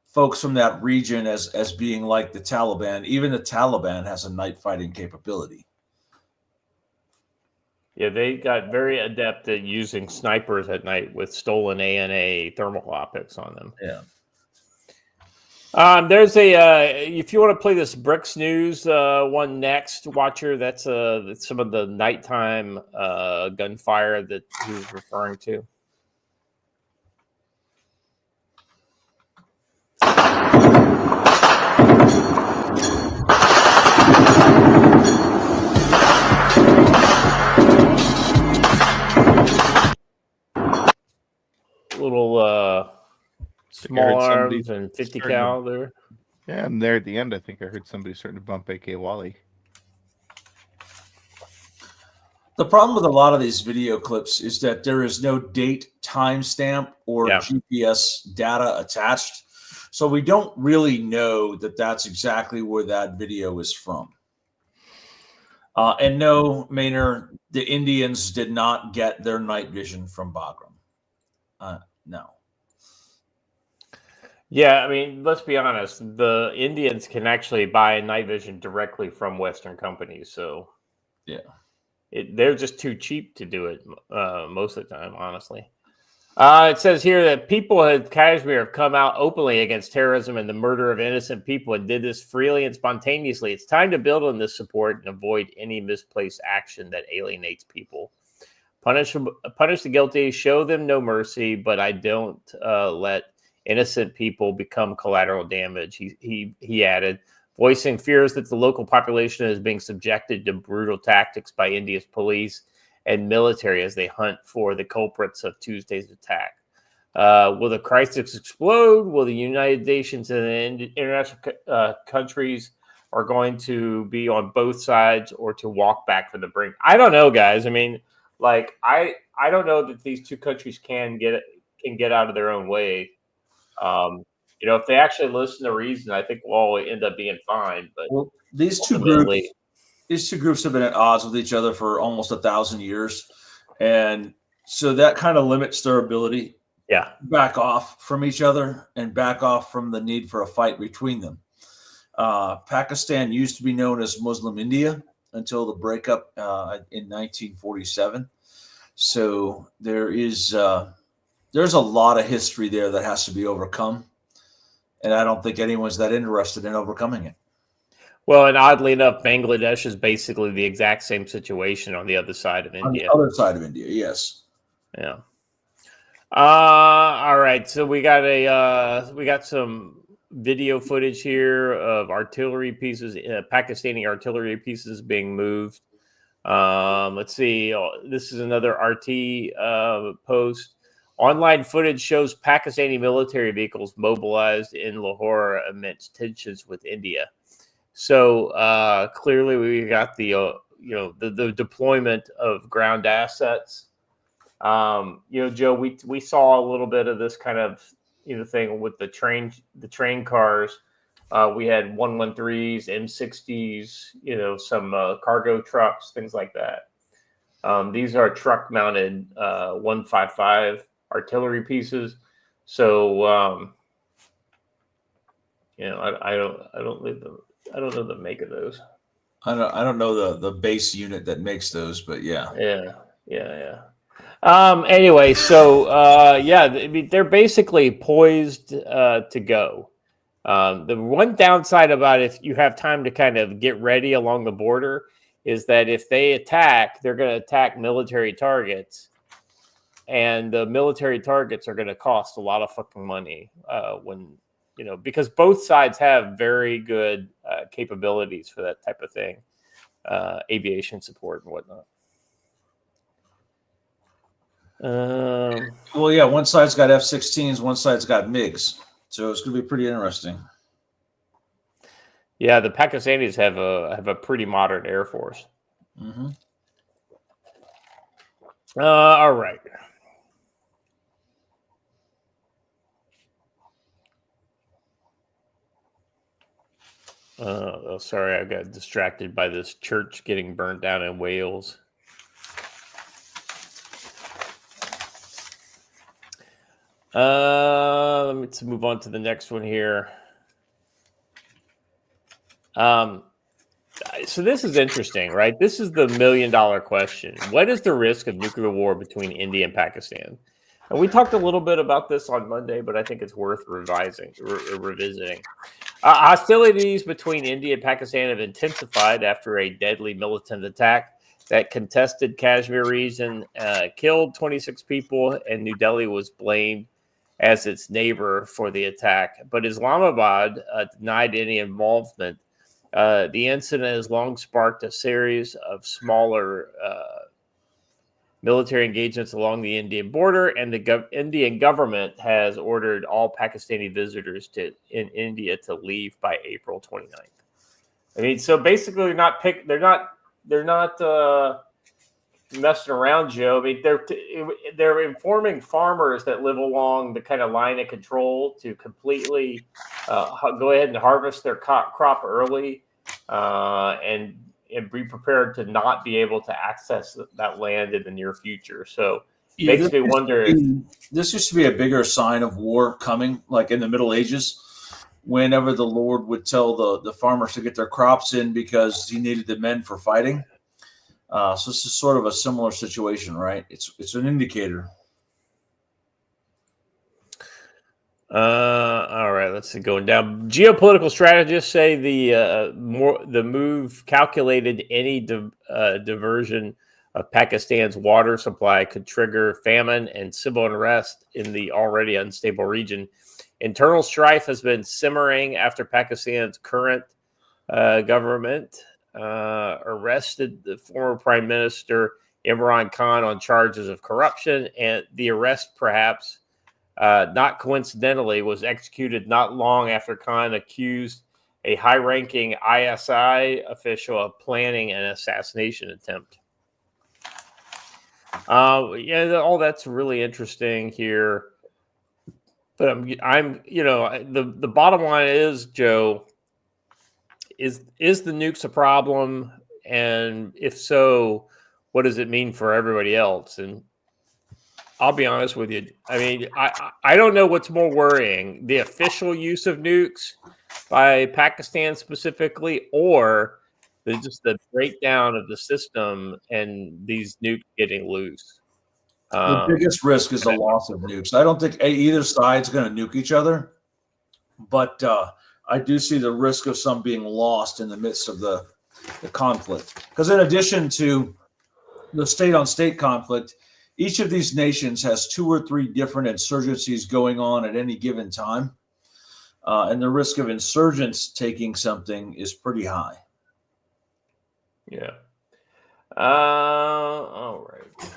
folks from that region as being like the Taliban, even the Taliban has a night fighting capability. Yeah, they got very adept at using snipers at night with stolen ANA thermal optics on them. Yeah. There's if you want to play this Bricks News one next, Watcher, that's some of the nighttime gunfire that he was referring to. Little small arms and 50 cal there. Yeah, and there at the end, I think I heard somebody starting to bump AK Wally. The problem with a lot of these video clips is that there is no date timestamp or GPS data attached. So we don't really know that that's exactly where that video is from. And no, Maynard, the Indians did not get their night vision from Bagram. No. Yeah, I mean, let's be honest. The Indians can actually buy night vision directly from Western companies. So, yeah, they're just too cheap to do it most of the time, honestly. It says here that people in Kashmir have come out openly against terrorism and the murder of innocent people and did this freely and spontaneously. It's time to build on this support and avoid any misplaced action that alienates people. Punish the guilty, show them no mercy, but I don't let innocent people become collateral damage. He added, voicing fears that the local population is being subjected to brutal tactics by India's police and military as they hunt for the culprits of Tuesday's attack. Will the crisis explode? Will the United Nations and the international countries are going to be on both sides or to walk back from the brink? I don't know, guys. I mean, I don't know that these two countries can get out of their own way. If they actually listen to reason, I think we'll all end up being fine. But these two groups have been at odds with each other for almost 1,000 years, and so that kind of limits their ability. Yeah, back off from each other and back off from the need for a fight between them. Pakistan used to be known as Muslim India until the breakup in 1947. So there's a lot of history there that has to be overcome, and I don't think anyone's that interested in overcoming it. Well, and oddly enough, Bangladesh is basically the exact same situation on the other side of India. On the other side of India, yes. Yeah. All right. So we got some video footage here of artillery pieces, Pakistani artillery pieces being moved. Let's see. This is another RT post. Online footage shows Pakistani military vehicles mobilized in Lahore amidst tensions with India. So clearly, we got the the deployment of ground assets. Joe, we saw a little bit of this kind of thing with the train cars. We had 113s, M60s, some cargo trucks, things like that. These are truck-mounted 155 artillery pieces. So I don't know the make of those. I don't know the base unit that makes those, but yeah. Anyway, so they're basically poised to go. The one downside about if you have time to kind of get ready along the border is that if they attack, they're going to attack military targets, and the military targets are going to cost a lot of fucking money because both sides have very good capabilities for that type of thing, aviation support and whatnot. One side's got F-16s, one side's got MiGs, so it's going to be pretty interesting. Yeah, the Pakistanis have a pretty modern air force. Mm-hmm. All right. Sorry, I got distracted by this church getting burnt down in Wales. Let's move on to the next one here. So this is interesting, right? This is the $1 million question. What is the risk of nuclear war between India and Pakistan? And we talked a little bit about this on Monday, but I think it's worth revisiting. Hostilities between India and Pakistan have intensified after a deadly militant attack that contested Kashmir region, killed 26 people, and New Delhi was blamed as its neighbor for the attack. But Islamabad denied any involvement. The incident has long sparked a series of smaller military engagements along the Indian border, and the Indian government has ordered all Pakistani visitors in India to leave by April 29th. I mean, so basically, they're not messing around, Joe. I mean, they're informing farmers that live along the kind of line of control to completely go ahead and harvest their crop early and be prepared to not be able to access that land in the near future. So it makes me wonder. This used to be a bigger sign of war coming, like in the Middle Ages, whenever the Lord would tell the farmers to get their crops in because he needed the men for fighting. So this is sort of a similar situation, right? It's an indicator. All right, let's see. Going down, geopolitical strategists say the move calculated any diversion of Pakistan's water supply could trigger famine and civil unrest in the already unstable region. Internal strife has been simmering after Pakistan's current government arrested the former Prime Minister Imran Khan on charges of corruption, and the arrest, perhaps not coincidentally, was executed not long after Khan accused a high-ranking ISI official of planning an assassination attempt. All that's really interesting here. But I'm the bottom line is, Joe, is the nukes a problem? And if so, what does it mean for everybody else? And I'll be honest with you. I mean, I don't know what's more worrying, the official use of nukes by Pakistan specifically, or just the breakdown of the system and these nukes getting loose. The biggest risk is the loss of nukes. I don't think either side's going to nuke each other, but I do see the risk of some being lost in the midst of the conflict. Because in addition to the state-on-state conflict, each of these nations has 2 or 3 different insurgencies going on at any given time. And the risk of insurgents taking something is pretty high. Yeah. All right.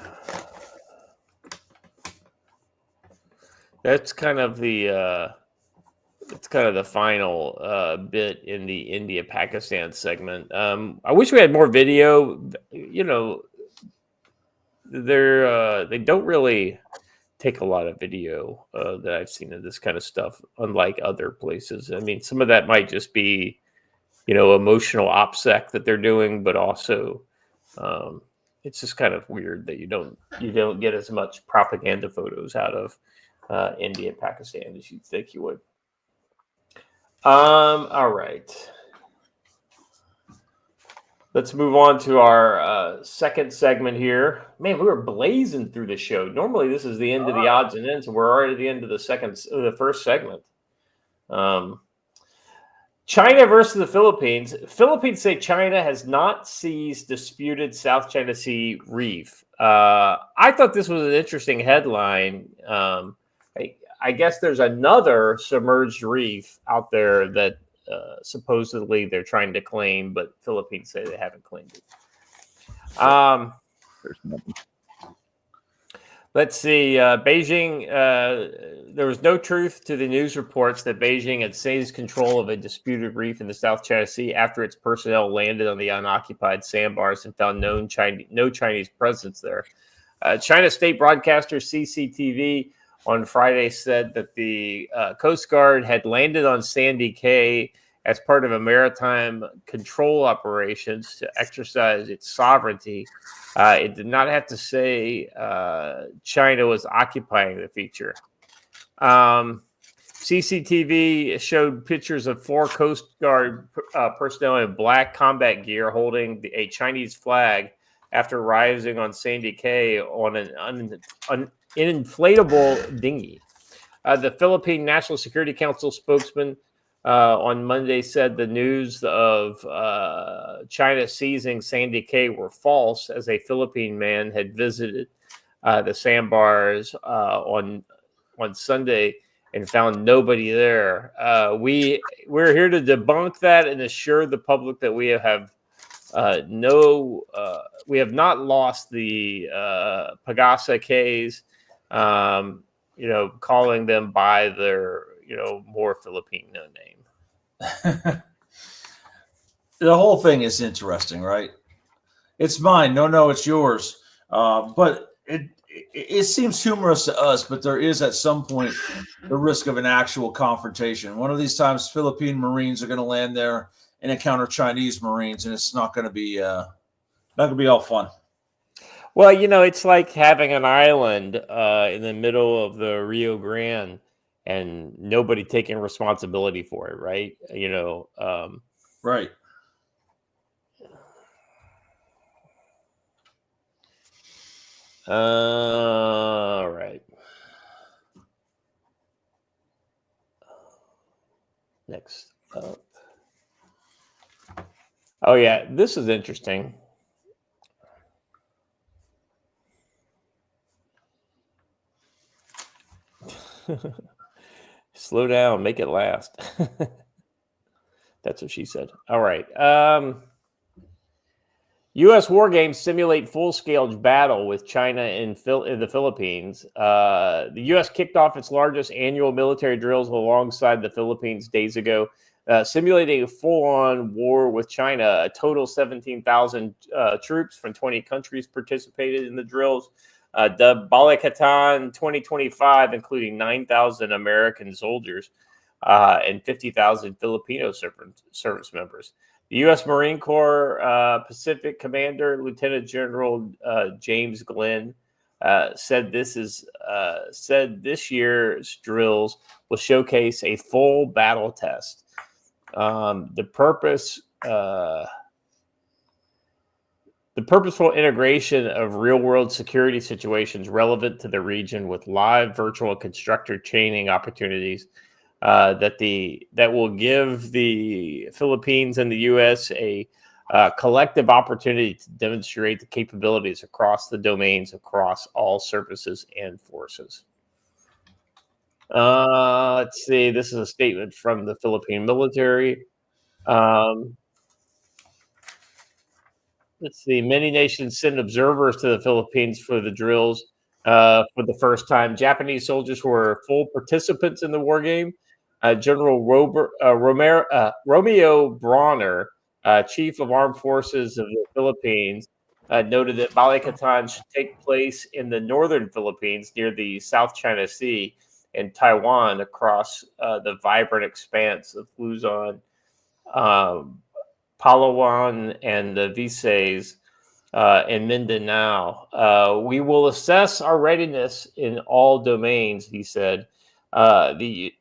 That's kind of the final bit in the India-Pakistan segment. I wish we had more video. You know, they don't really take a lot of video that I've seen of this kind of stuff, unlike other places. I mean, some of that might just be, emotional OPSEC that they're doing, but also it's just kind of weird that you don't get as much propaganda photos out of India and Pakistan as you'd think you would. All right. Let's move on to our second segment here. Man, we were blazing through the show. Normally, this is the end of the odds and ends, and we're already at the end of the first segment. China versus the Philippines. Philippines say China has not seized disputed South China Sea reef. I thought this was an interesting headline. I guess there's another submerged reef out there that supposedly they're trying to claim, but Philippines say they haven't claimed it. There's nothing. Let's see. Beijing, there was no truth to the news reports that Beijing had seized control of a disputed reef in the South China Sea after its personnel landed on the unoccupied sandbars and found no Chinese presence there. China state broadcaster CCTV on Friday said that the Coast Guard had landed on Sandy Cay as part of a maritime control operations to exercise its sovereignty. It did not have to say China was occupying the feature. CCTV showed pictures of 4 Coast Guard personnel in black combat gear holding a Chinese flag after rising on Sandy Cay on an inflatable dinghy. The Philippine National Security Council spokesman on Monday said the news of China seizing Sandy Cay were false, as a Philippine man had visited the sandbars on Sunday and found nobody there. We're here to debunk that and assure the public that we have not lost the Pagasa Cays, calling them by their more Filipino name. The whole thing is interesting, right? It's mine. No, it's yours. But it seems humorous to us, but there is at some point the risk of an actual confrontation. One of these times, Philippine Marines are going to land there and encounter Chinese Marines, and it's not going to be all fun. Well, it's like having an island in the middle of the Rio Grande and nobody taking responsibility for it, right? Right. All right. Next up. Oh, yeah, this is interesting. Slow down, make it last. That's what she said. All right. U.S. war games simulate full-scale battle with China in the Philippines. The U.S. kicked off its largest annual military drills alongside the Philippines days ago, simulating a full-on war with China. A total 17,000 troops from 20 countries participated in the drills. Dubbed Balikatan 2025, including 9,000 American soldiers and 50,000 Filipino service members. The U.S. Marine Corps Pacific Commander Lieutenant General James Glenn said this year's drills will showcase a full battle test The purposeful integration of real-world security situations relevant to the region with live virtual constructor training opportunities that will give the Philippines and the U.S. a collective opportunity to demonstrate the capabilities across the domains, across all services and forces. Let's see. This is a statement from the Philippine military. Let's see. Many nations send observers to the Philippines for the drills for the first time. Japanese soldiers were full participants in the war game. General Romeo Bronner, Chief of Armed Forces of the Philippines, noted that Balikatan should take place in the northern Philippines near the South China Sea and Taiwan across the vibrant expanse of Luzon, Palawan, and the Visayas and Mindanao. We will assess our readiness in all domains, he said. The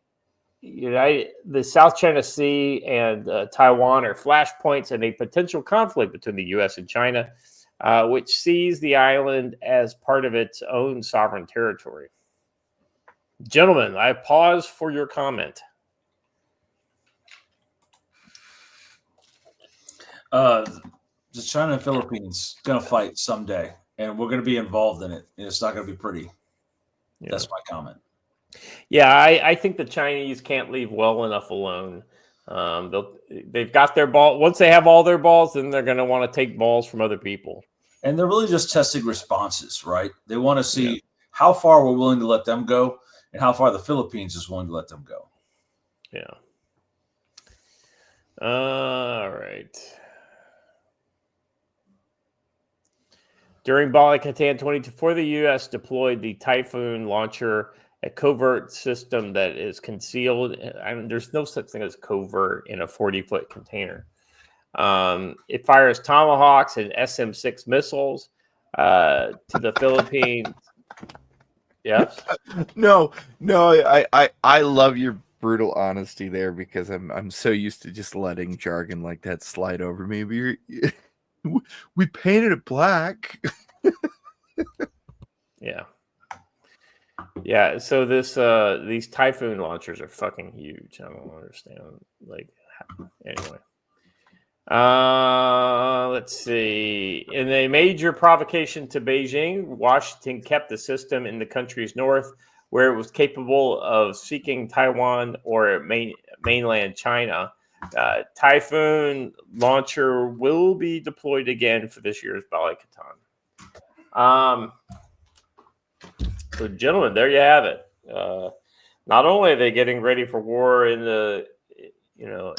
South China Sea and Taiwan are flashpoints in a potential conflict between the U.S. and China, which sees the island as part of its own sovereign territory. Gentlemen, I pause for your comment. The China and Philippines going to fight someday, and we're going to be involved in it, and it's not going to be pretty. Yeah. That's my comment. Yeah, I think the Chinese can't leave well enough alone. They've got their ball. Once they have all their balls, then they're going to want to take balls from other people. And they're really just testing responses, right? They want to see how far we're willing to let them go and how far the Philippines is willing to let them go. Yeah. All right. During Balikatan 2024, the U.S. deployed the Typhoon launcher, a covert system that is concealed. There's no such thing as covert in a 40-foot container. It fires Tomahawks and SM-6 missiles to the Philippines. Yes. No. I love your brutal honesty there because I'm so used to just letting jargon like that slide over me. We painted it black. Yeah. So these Typhoon launchers are fucking huge. I don't understand. Anyway. Let's see. In a major provocation to Beijing, Washington kept the system in the country's north, where it was capable of seeking Taiwan or mainland China. Typhoon launcher will be deployed again for this year's Balikatan. So, gentlemen, there you have it. Not only are they getting ready for war in the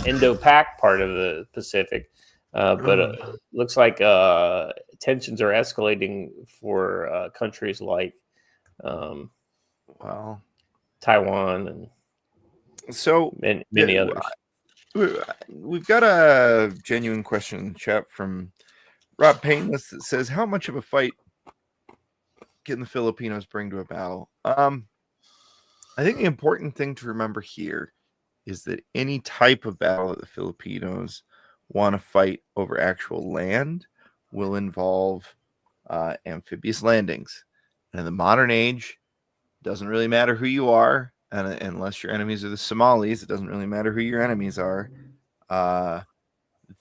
Indo-Pac part of the Pacific, but looks like tensions are escalating for countries like Taiwan and many others. We've got a genuine question in the chat from Rob Painless that says, how much of a fight can the Filipinos bring to a battle? I think the important thing to remember here is that any type of battle that the Filipinos want to fight over actual land will involve amphibious landings. And in the modern age, it doesn't really matter who you are. And unless your enemies are the Somalis, it doesn't really matter who your enemies are.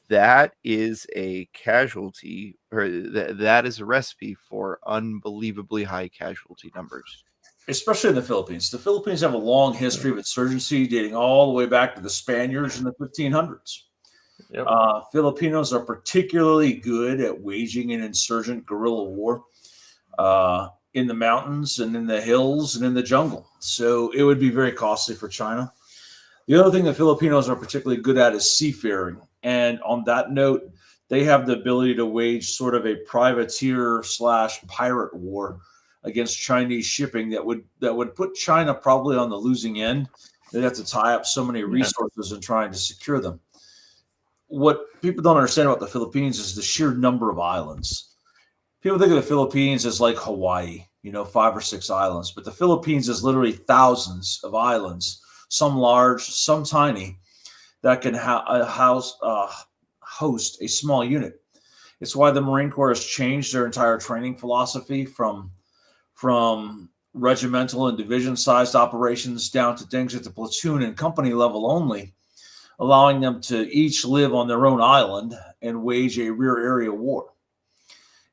That is a casualty, or that is a recipe for unbelievably high casualty numbers. Especially in the Philippines. The Philippines have a long history of insurgency dating all the way back to the Spaniards in the 1500s. Yep. Filipinos are particularly good at waging an insurgent guerrilla war in the mountains and in the hills and in the jungle. So it would be very costly for China. The other thing the Filipinos are particularly good at is seafaring. And on that note, they have the ability to wage sort of a privateer/pirate war against Chinese shipping that would put China probably on the losing end. They'd have to tie up so many resources in trying to secure them. What people don't understand about the Philippines is the sheer number of islands. People think of the Philippines as like Hawaii, 5 or 6 islands, but the Philippines is literally thousands of islands, some large, some tiny, that can host a small unit. It's why the Marine Corps has changed their entire training philosophy from regimental and division-sized operations down to things at the platoon and company level only, allowing them to each live on their own island and wage a rear area war.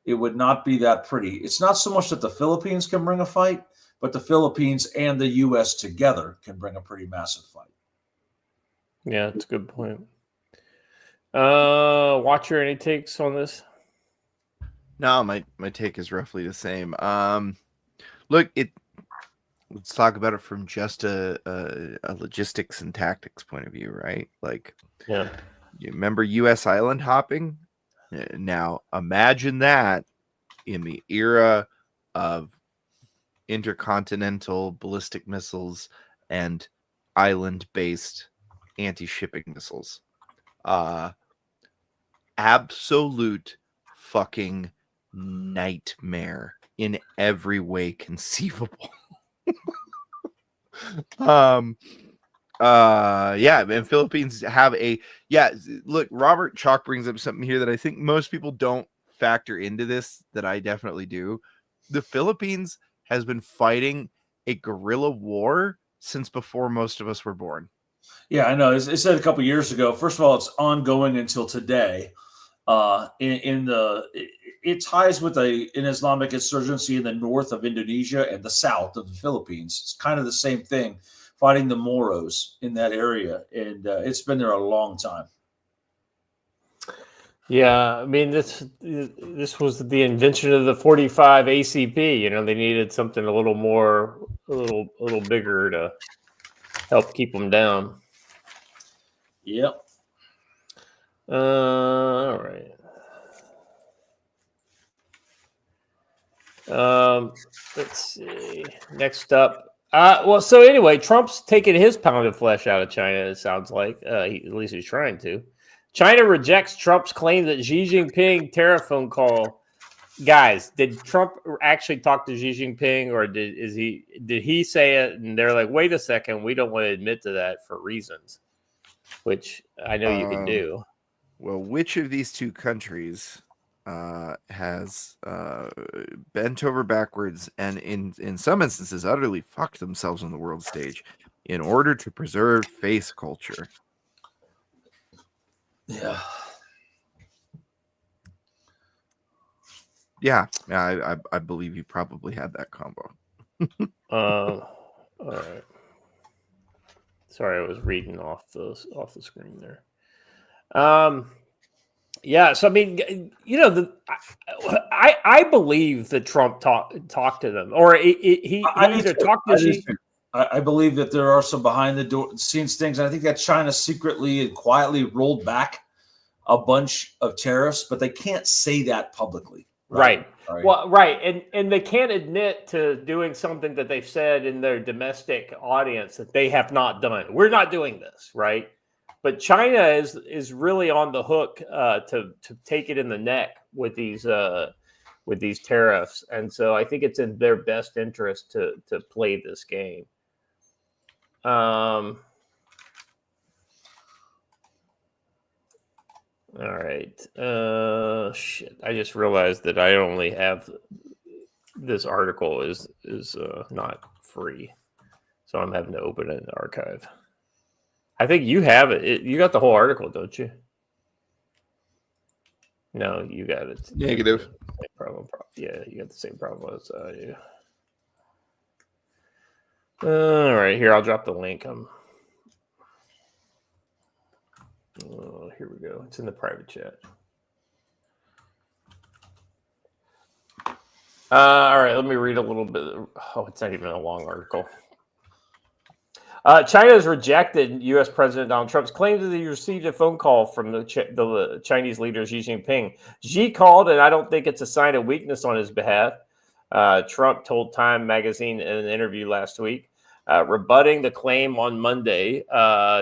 It would not be that pretty. It's not so much that the Philippines can bring a fight, but the Philippines and the U.S. together can bring a pretty massive fight. Yeah, that's a good point. Watcher, any takes on this? No, my take is roughly the same. Look, let's talk about it from just a logistics and tactics point of view, right? Like, yeah, you remember U.S. island hopping? Now imagine that in the era of intercontinental ballistic missiles and island-based anti-shipping missiles. Absolute fucking nightmare in every way conceivable. Yeah, and Philippines have look, Robert Chalk brings up something here that I think most people don't factor into this, that I definitely do. The Philippines has been fighting a guerrilla war since before most of us were born. Yeah, I know. It said a couple years ago. First of all, it's ongoing until today. It ties with an Islamic insurgency in the north of Indonesia and the south of the Philippines. It's kind of the same thing, fighting the Moros in that area, and it's been there a long time. Yeah, I mean this was the invention of the 45 ACP. You know, they needed something a little bigger to help keep them down. Yep. All right. Let's see. Next up. So anyway, Trump's taking his pound of flesh out of China, it sounds like. At least he's trying to. China rejects Trump's claim that Xi Jinping tariff phone call. Guys, did Trump actually talk to Xi Jinping, or did he say it and they're like, wait a second, we don't want to admit to that for reasons, which I know you can do. Well, which of these two countries has bent over backwards and in some instances utterly fucked themselves on the world stage in order to preserve face culture? Yeah, I believe you probably had that combo. All right. Sorry, I was reading off the screen there. Yeah, so I mean, you know, I believe that Trump talked to them, or he either talked to Xi. I believe that there are some behind the scenes things. And I think that China secretly and quietly rolled back a bunch of tariffs, but they can't say that publicly. Right. Well, right. And they can't admit to doing something that they've said in their domestic audience that they have not done. We're not doing this, right? But China is really on the hook to take it in the neck with these tariffs. And so I think it's in their best interest to play this game. All right. Shit. I just realized that I only have this article is not free, so I'm having to open it in the archive. I think you have it. You got the whole article, don't you? No, you got it. Negative. Same problem. Yeah, you got the same problem as I do. All right, here, I'll drop the link. Here we go. It's in the private chat. All right, let me read a little bit. Oh, it's not even a long article. China has rejected U.S. President Donald Trump's claim that he received a phone call from the Chinese leader Xi Jinping. Xi called, and I don't think it's a sign of weakness on his behalf. Trump told Time magazine in an interview last week. Rebutting the claim on Monday,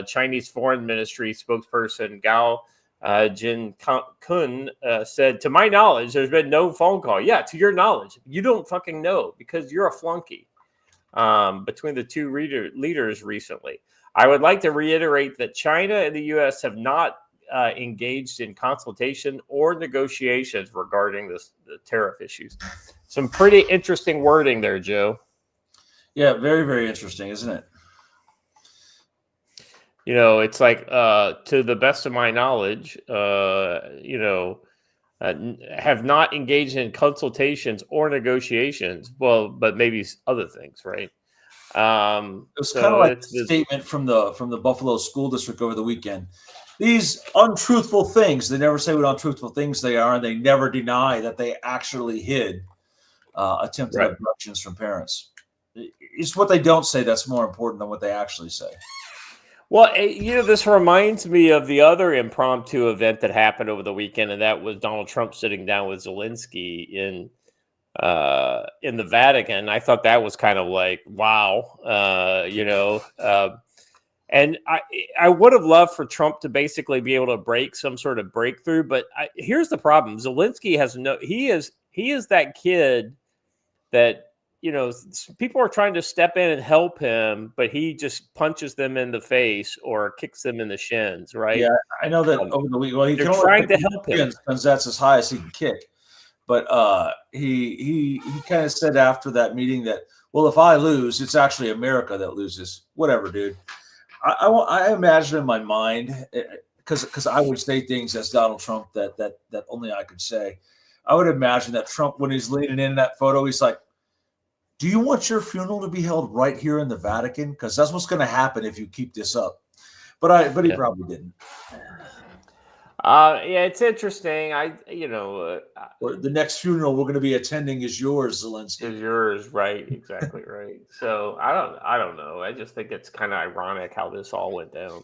Chinese Foreign Ministry spokesperson Gao Jinkun said, to my knowledge, there's been no phone call. Yeah, to your knowledge. You don't fucking know because you're a flunky. between the two leaders recently. I would like to reiterate that China and the U.S. have not engaged in consultation or negotiations regarding the tariff issues. Some pretty interesting wording there, Joe. Yeah, very, very interesting, isn't it? You know, it's like, to the best of my knowledge, have not engaged in consultations or negotiations. Well, but maybe other things, right? It was kind of like a statement from the Buffalo School District over the weekend. These untruthful things, they never say what untruthful things they are, and they never deny that they actually hid attempted abductions from parents. It's what they don't say that's more important than what they actually say. Well, this reminds me of the other impromptu event that happened over the weekend, and that was Donald Trump sitting down with Zelensky in the Vatican. I thought that was kind of like, wow, and I would have loved for Trump to basically be able to break some sort of breakthrough. But here's the problem: Zelensky he is that kid that, people are trying to step in and help him, but he just punches them in the face or kicks them in the shins, right? Yeah, I know that over the week. Well, he they're can only trying to help him because that's as high as he can kick. But he kind of said after that meeting that, well, if I lose, it's actually America that loses. Whatever, dude. I imagine in my mind, because I would say things as Donald Trump that only I could say. I would imagine that Trump, when he's leaning in that photo, he's like, do you want your funeral to be held right here in the Vatican? Because that's what's going to happen if you keep this up. But he probably didn't. Yeah, it's interesting. The next funeral we're going to be attending is yours, Zelensky. Is yours, right? Exactly right. So I don't know. I just think it's kind of ironic how this all went down.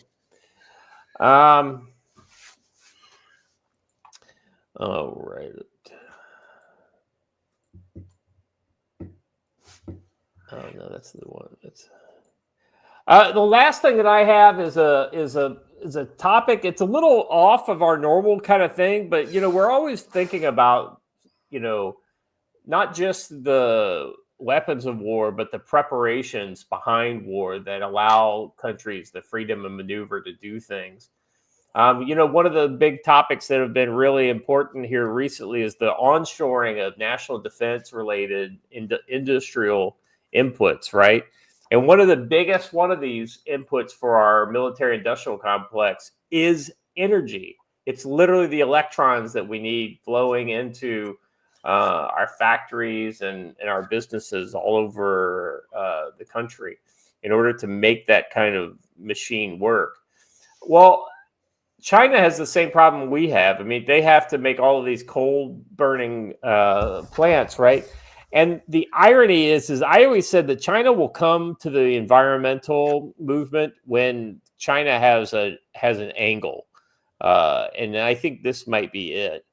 All right. Oh no, that's the one. That's the last thing that I have is a topic. It's a little off of our normal kind of thing, but we're always thinking about not just the weapons of war, but the preparations behind war that allow countries the freedom of maneuver to do things. One of the big topics that have been really important here recently is the onshoring of national defense related industrial inputs, right? And one of these inputs for our military industrial complex is energy. It's literally the electrons that we need flowing into our factories and our businesses all over the country in order to make that kind of machine work. Well, China has the same problem we have. I mean, they have to make all of these coal burning plants, right? And the irony is I always said that China will come to the environmental movement when China has an angle, and I think this might be it.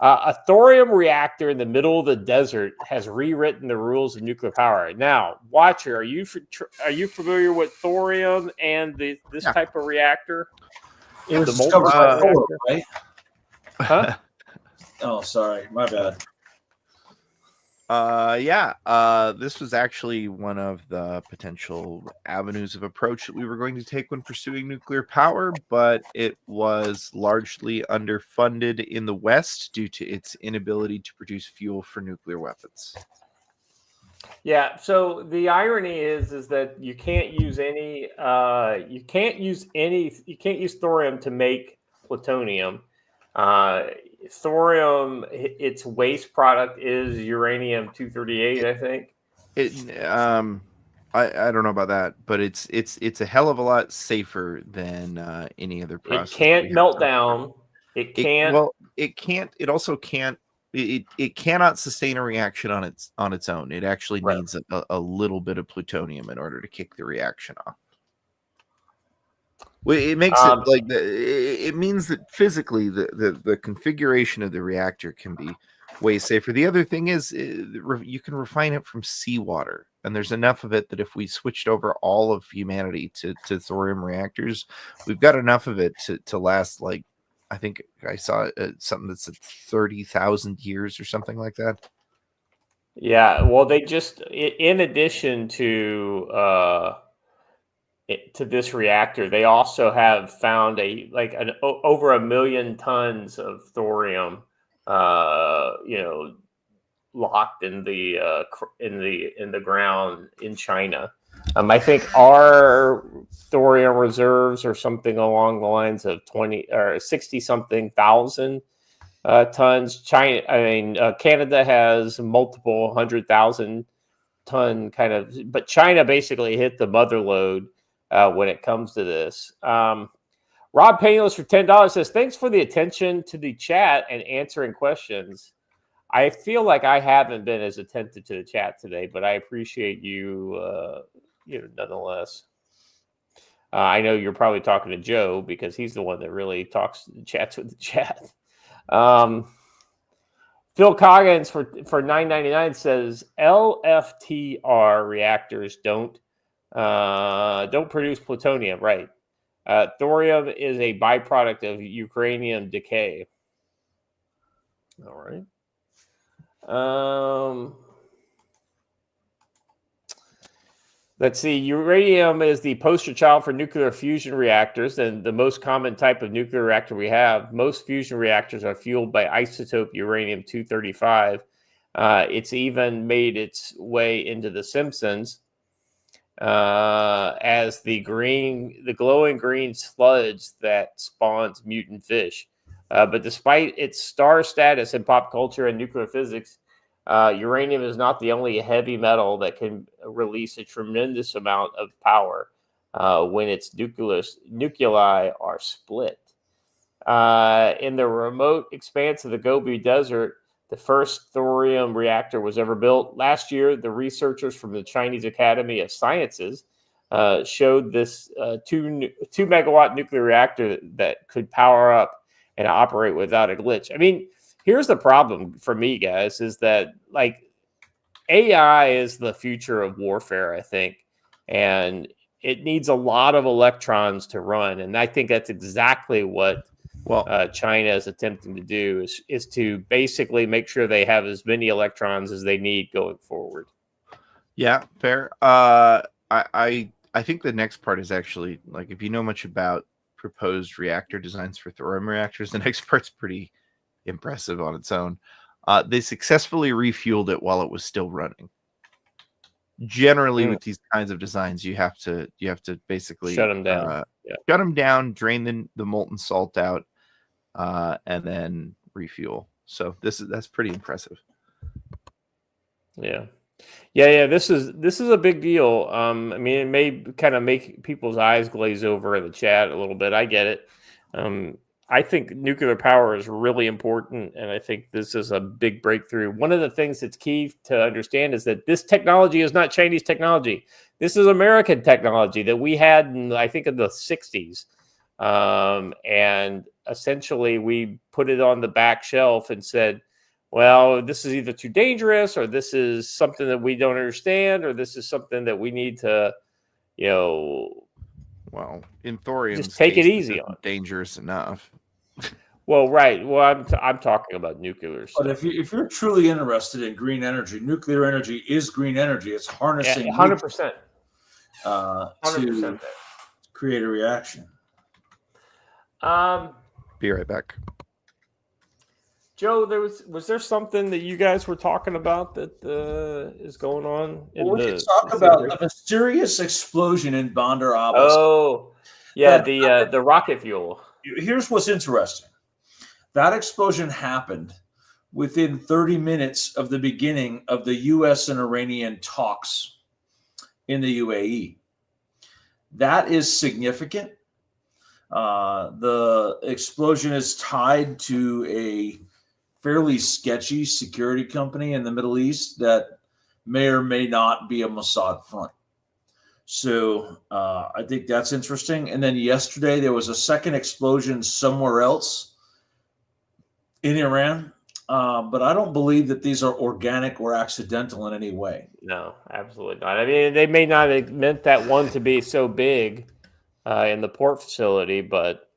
A thorium reactor in the middle of the desert has rewritten the rules of nuclear power. Now, Watcher, are you familiar with thorium and this type of reactor? It was discovered by Thor, right? Huh? Oh, sorry, my bad. This was actually one of the potential avenues of approach that we were going to take when pursuing nuclear power, but it was largely underfunded in the West due to its inability to produce fuel for nuclear weapons. Yeah, so the irony is that you can't use thorium to make plutonium. Thorium, its waste product is uranium-238, I think. I don't know about that, but it's a hell of a lot safer than any other process. It can't melt down. It can't. It can't. It also can't. It cannot sustain a reaction on its own. It actually needs a little bit of plutonium in order to kick the reaction off. Well, it makes it like it means that physically the configuration of the reactor can be way safer. The other thing is you can refine it from seawater, and there's enough of it that if we switched over all of humanity to thorium reactors, we've got enough of it to last, like, I think I saw something that said 30,000 years or something like that. Yeah, well, they just in addition to this reactor, they also have found over 1 million tons of thorium, locked in the ground in China. I think our thorium reserves are something along the lines of 20 or 60 something thousand tons. Canada has multiple 100,000 ton kind of, but China basically hit the mother lode when it comes to this. Rob Painless for $10 says, thanks for the attention to the chat and answering questions. I feel like I haven't been as attentive to the chat today, but I appreciate you, nonetheless. I know you're probably talking to Joe because he's the one that really chats with the chat. Phil Coggins for $9.99 says LFTR reactors don't produce plutonium, right? Thorium is a byproduct of uranium decay. All right. Let's see. Uranium is the poster child for nuclear fusion reactors, and the most common type of nuclear reactor we have. Most fusion reactors are fueled by isotope uranium-235. It's even made its way into The Simpsons as the glowing green sludge that spawns mutant fish. But despite its star status in pop culture and nuclear physics, uranium is not the only heavy metal that can release a tremendous amount of power when its nuclei are split. In the remote expanse of the Gobi Desert, the first thorium reactor was ever built. Last year, the researchers from the Chinese Academy of Sciences showed this 2 megawatt nuclear reactor that could power up and operate without a glitch. I mean, here's the problem for me, guys, is that AI is the future of warfare, I think, and it needs a lot of electrons to run. And I think that's exactly what China is attempting to do is to basically make sure they have as many electrons as they need going forward. Yeah, fair. I think the next part is actually if you know much about proposed reactor designs for thorium reactors, the next part's pretty impressive on its own. They successfully refueled it while it was still running. Generally, with these kinds of designs, you have to basically shut them down. Shut them down, drain the molten salt out, and then refuel. So that's pretty impressive. Yeah. This is a big deal. I mean, it may kind of make people's eyes glaze over in the chat a little bit. I get it. I think nuclear power is really important, and I think this is a big breakthrough. One of the things that's key to understand is that this technology is not Chinese technology. This is American technology that we had in the 60s. And essentially we put it on the back shelf and said, well, this is either too dangerous, or this is something that we don't understand, or this is something that we need to, well, in thorium, just take it easy on. Dangerous enough. Well, right. Well, I'm talking about nuclear stuff. But if you're truly interested in green energy, nuclear energy is green energy. It's harnessing 100%. 100% to create a reaction. Be right back. Joe, was there something that you guys were talking about that is going on? We can talk about a mysterious explosion in Bandar Abbas. Oh, yeah, the rocket fuel. Here's what's interesting. That explosion happened within 30 minutes of the beginning of the U.S. and Iranian talks in the UAE. That is significant. The explosion is tied to a fairly sketchy security company in the Middle East that may or may not be a Mossad front. So I think that's interesting. And then yesterday there was a second explosion somewhere else in Iran. But I don't believe that these are organic or accidental in any way. No, absolutely not. I mean, they may not have meant that one to be so big in the port facility, but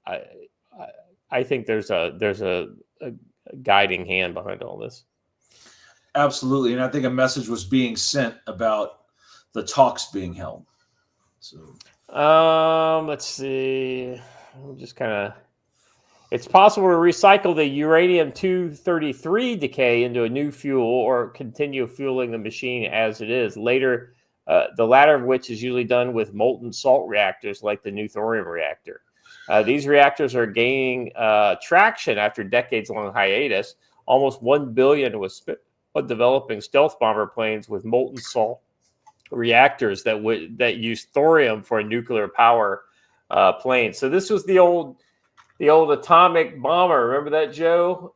I think there's a guiding hand behind all this. Absolutely, and I think a message was being sent about the talks being held. So, let's see. I'm just kind of. It's possible to recycle the uranium-233 decay into a new fuel or continue fueling the machine as it is. Later, the latter of which is usually done with molten salt reactors like the new thorium reactor. These reactors are gaining traction after decades-long hiatus. Almost $1 billion was spent on developing stealth bomber planes with molten salt reactors that use thorium for a nuclear power plane. So this was the old atomic bomber. Remember that, Joe?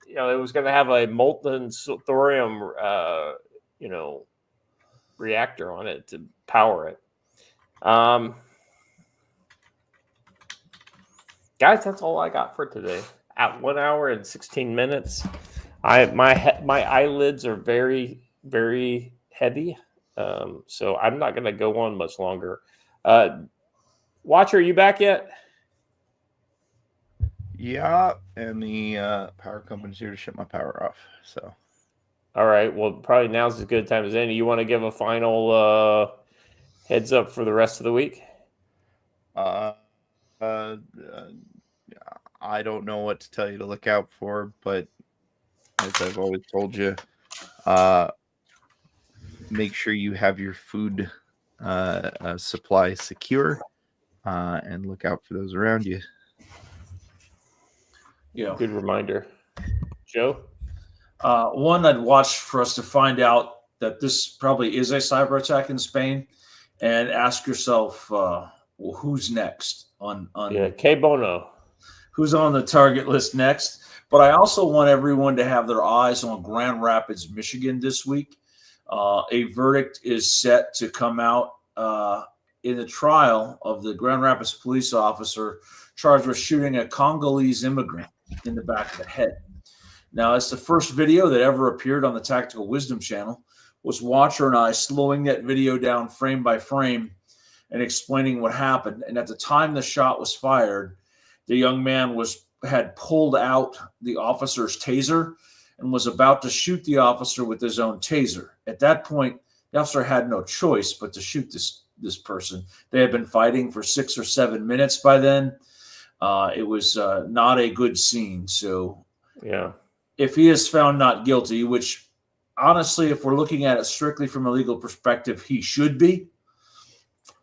It was going to have a molten thorium, reactor on it to power it. Guys, that's all I got for today. At 1 hour and 16 minutes, my eyelids are very, very heavy, so I'm not going to go on much longer. Watcher, are you back yet? Yeah, and the power company's here to shut my power off. So, all right. Well, probably now's as good a time as any. You want to give a final heads up for the rest of the week? I don't know what to tell you to look out for, but as I've always told you, make sure you have your food supply secure, and look out for those around you. yeah. Good reminder. Joe? One, I'd watch for us to find out that this probably is a cyber attack in Spain, and ask yourself, well, who's next on K Bono. Who's on the target list next? But I also want everyone to have their eyes on Grand Rapids, Michigan this week. A verdict is set to come out in the trial of the Grand Rapids police officer charged with shooting a Congolese immigrant in the back of the head. Now, it's the first video that ever appeared on the Tactical Wisdom channel. Was Watcher and I slowing that video down frame by frame and explaining what happened. And at the time the shot was fired, the young man had pulled out the officer's taser and was about to shoot the officer with his own taser. At that point, the officer had no choice but to shoot this person. They had been fighting for 6 or 7 minutes by then. It was not a good scene. So, yeah, if he is found not guilty, which honestly, if we're looking at it strictly from a legal perspective, he should be.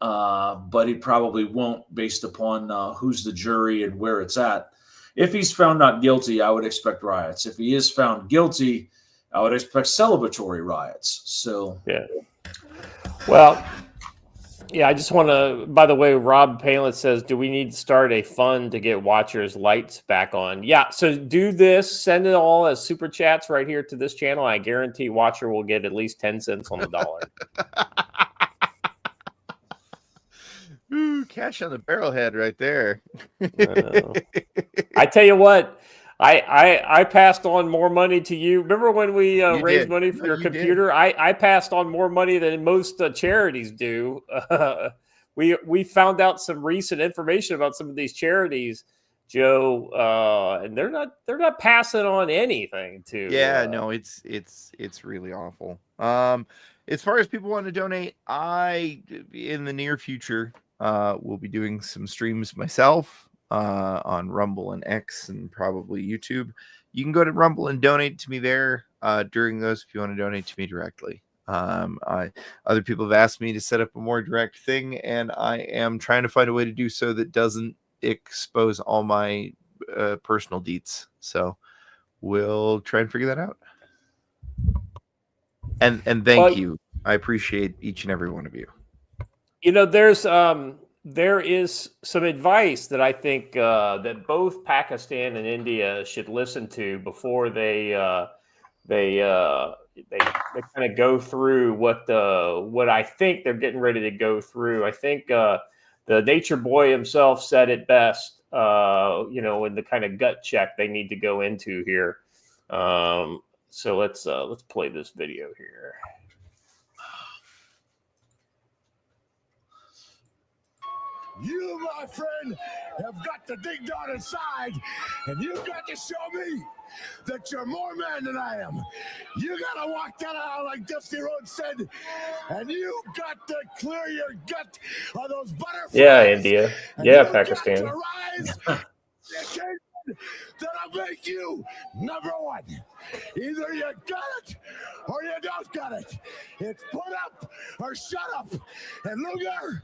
But he probably won't based upon who's the jury and where it's at. If he's found not guilty, I would expect riots. If he is found guilty, I would expect celebratory riots. So, yeah. Well, yeah, I just want to, by the way, Rob Palin says, do we need to start a fund to get Watcher's lights back on? Yeah, so do this. Send it all as super chats right here to this channel. I guarantee Watcher will get at least 10 cents on the dollar. Ooh, cash on the barrelhead right there. I tell you what, I passed on more money to you. Remember when we raised money for your computer? I passed on more money than most charities do. We found out some recent information about some of these charities, Joe, and they're not passing on anything to. Yeah, no, it's really awful. As far as people want to donate, in the near future will be doing some streams myself on Rumble and X and probably YouTube. You can go to Rumble and donate to me there during those if you want to donate to me directly. Other people have asked me to set up a more direct thing, and I am trying to find a way to do so that doesn't expose all my personal deets. So we'll try and figure that out. And thank you. I appreciate each and every one of you. You know, there is some advice that I think that both Pakistan and India should listen to before they kind of go through what I think they're getting ready to go through. I think the nature boy himself said it best. In the kind of gut check they need to go into here. So let's play this video here. You, my friend, have got to dig down inside, and you've got to show me that you're more man than I am. You gotta walk that out like Dusty Rhodes said, and you got to clear your gut of those butterflies. Yeah, India. And Yeah, you Pakistan. got to rise to the occasion that'll make you number one. Either you got it or you don't got it. It's put up or shut up. And Luger,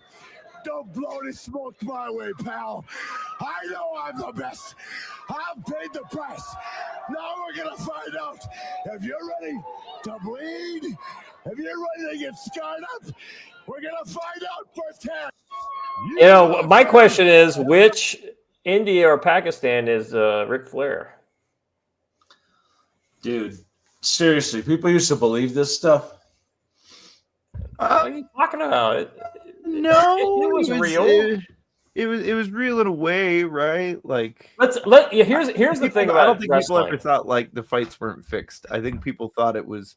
don't blow any smoke my way, pal. I know I'm the best. I've paid the price. Now we're going to find out if you're ready to bleed, if you're ready to get scarred up. We're going to find out firsthand. You know, my question is, which India or Pakistan is Ric Flair? Dude, seriously, people used to believe this stuff. What are you talking about? No, it was real. It was real in a way, right? Like, here's the thing about I don't think people wrestling. ever thought like the fights weren't fixed. I think people thought it was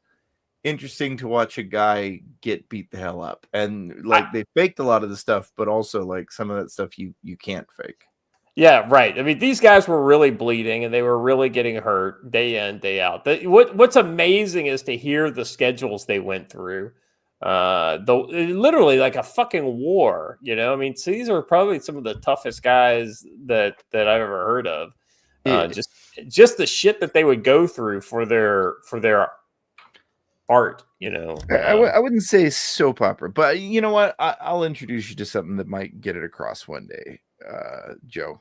interesting to watch a guy get beat the hell up, and like they faked a lot of the stuff, but also like some of that stuff you can't fake. Yeah, right. I mean, these guys were really bleeding and they were really getting hurt day in, day out. What's amazing is to hear the schedules they went through. Literally like a fucking war, you know. I mean, so these are probably some of the toughest guys that I've ever heard of. Just the shit that they would go through for their art, you know. I wouldn't say soap opera, but you know what? I'll introduce you to something that might get it across one day, Joe.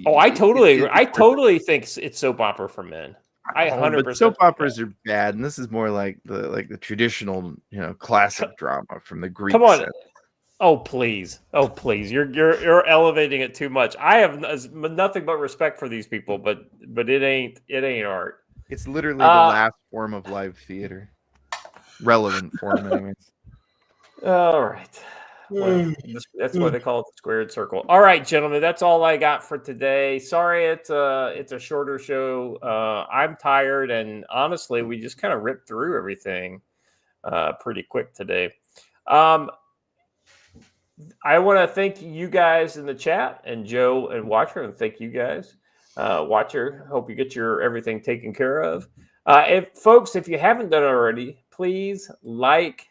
I totally agree. I totally think it's soap opera for men. I 100%. But soap operas are bad, and this is more like the traditional, you know, classic drama from the Greeks. Come on. Oh please, you're elevating it too much. I have nothing but respect for these people, but it ain't art. It's literally the last form of live theater, relevant form, anyways. All right. Well, that's why they call it the squared circle. All right, gentlemen, that's all I got for today. Sorry, it's a shorter show. I'm tired, and honestly, we just kind of ripped through everything pretty quick today. I want to thank you guys in the chat, and Joe and Watcher, and thank you guys. Watcher, hope you get your everything taken care of. If you haven't done it already, please like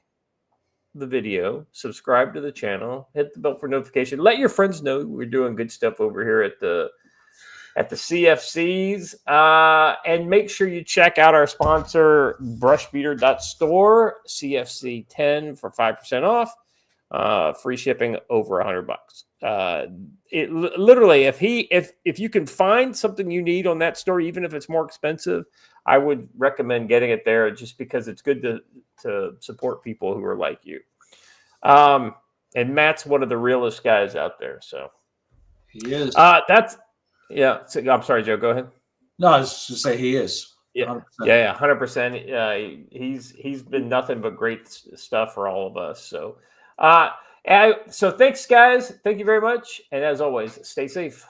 the video, subscribe to the channel, hit the bell for notification, let your friends know we're doing good stuff over here at the CFCs, and make sure you check out our sponsor brushbeater.store, CFC 10 for 5% off, free shipping over $100. It literally, if you can find something you need on that store, even if it's more expensive, I would recommend getting it there, just because it's good to support people who are like you. And Matt's one of the realest guys out there. So he is. Yeah. So, I'm sorry, Joe. Go ahead. No, I was just to say he is. 100%. Yeah, 100%. He's been nothing but great stuff for all of us. So, so thanks, guys. Thank you very much. And as always, stay safe.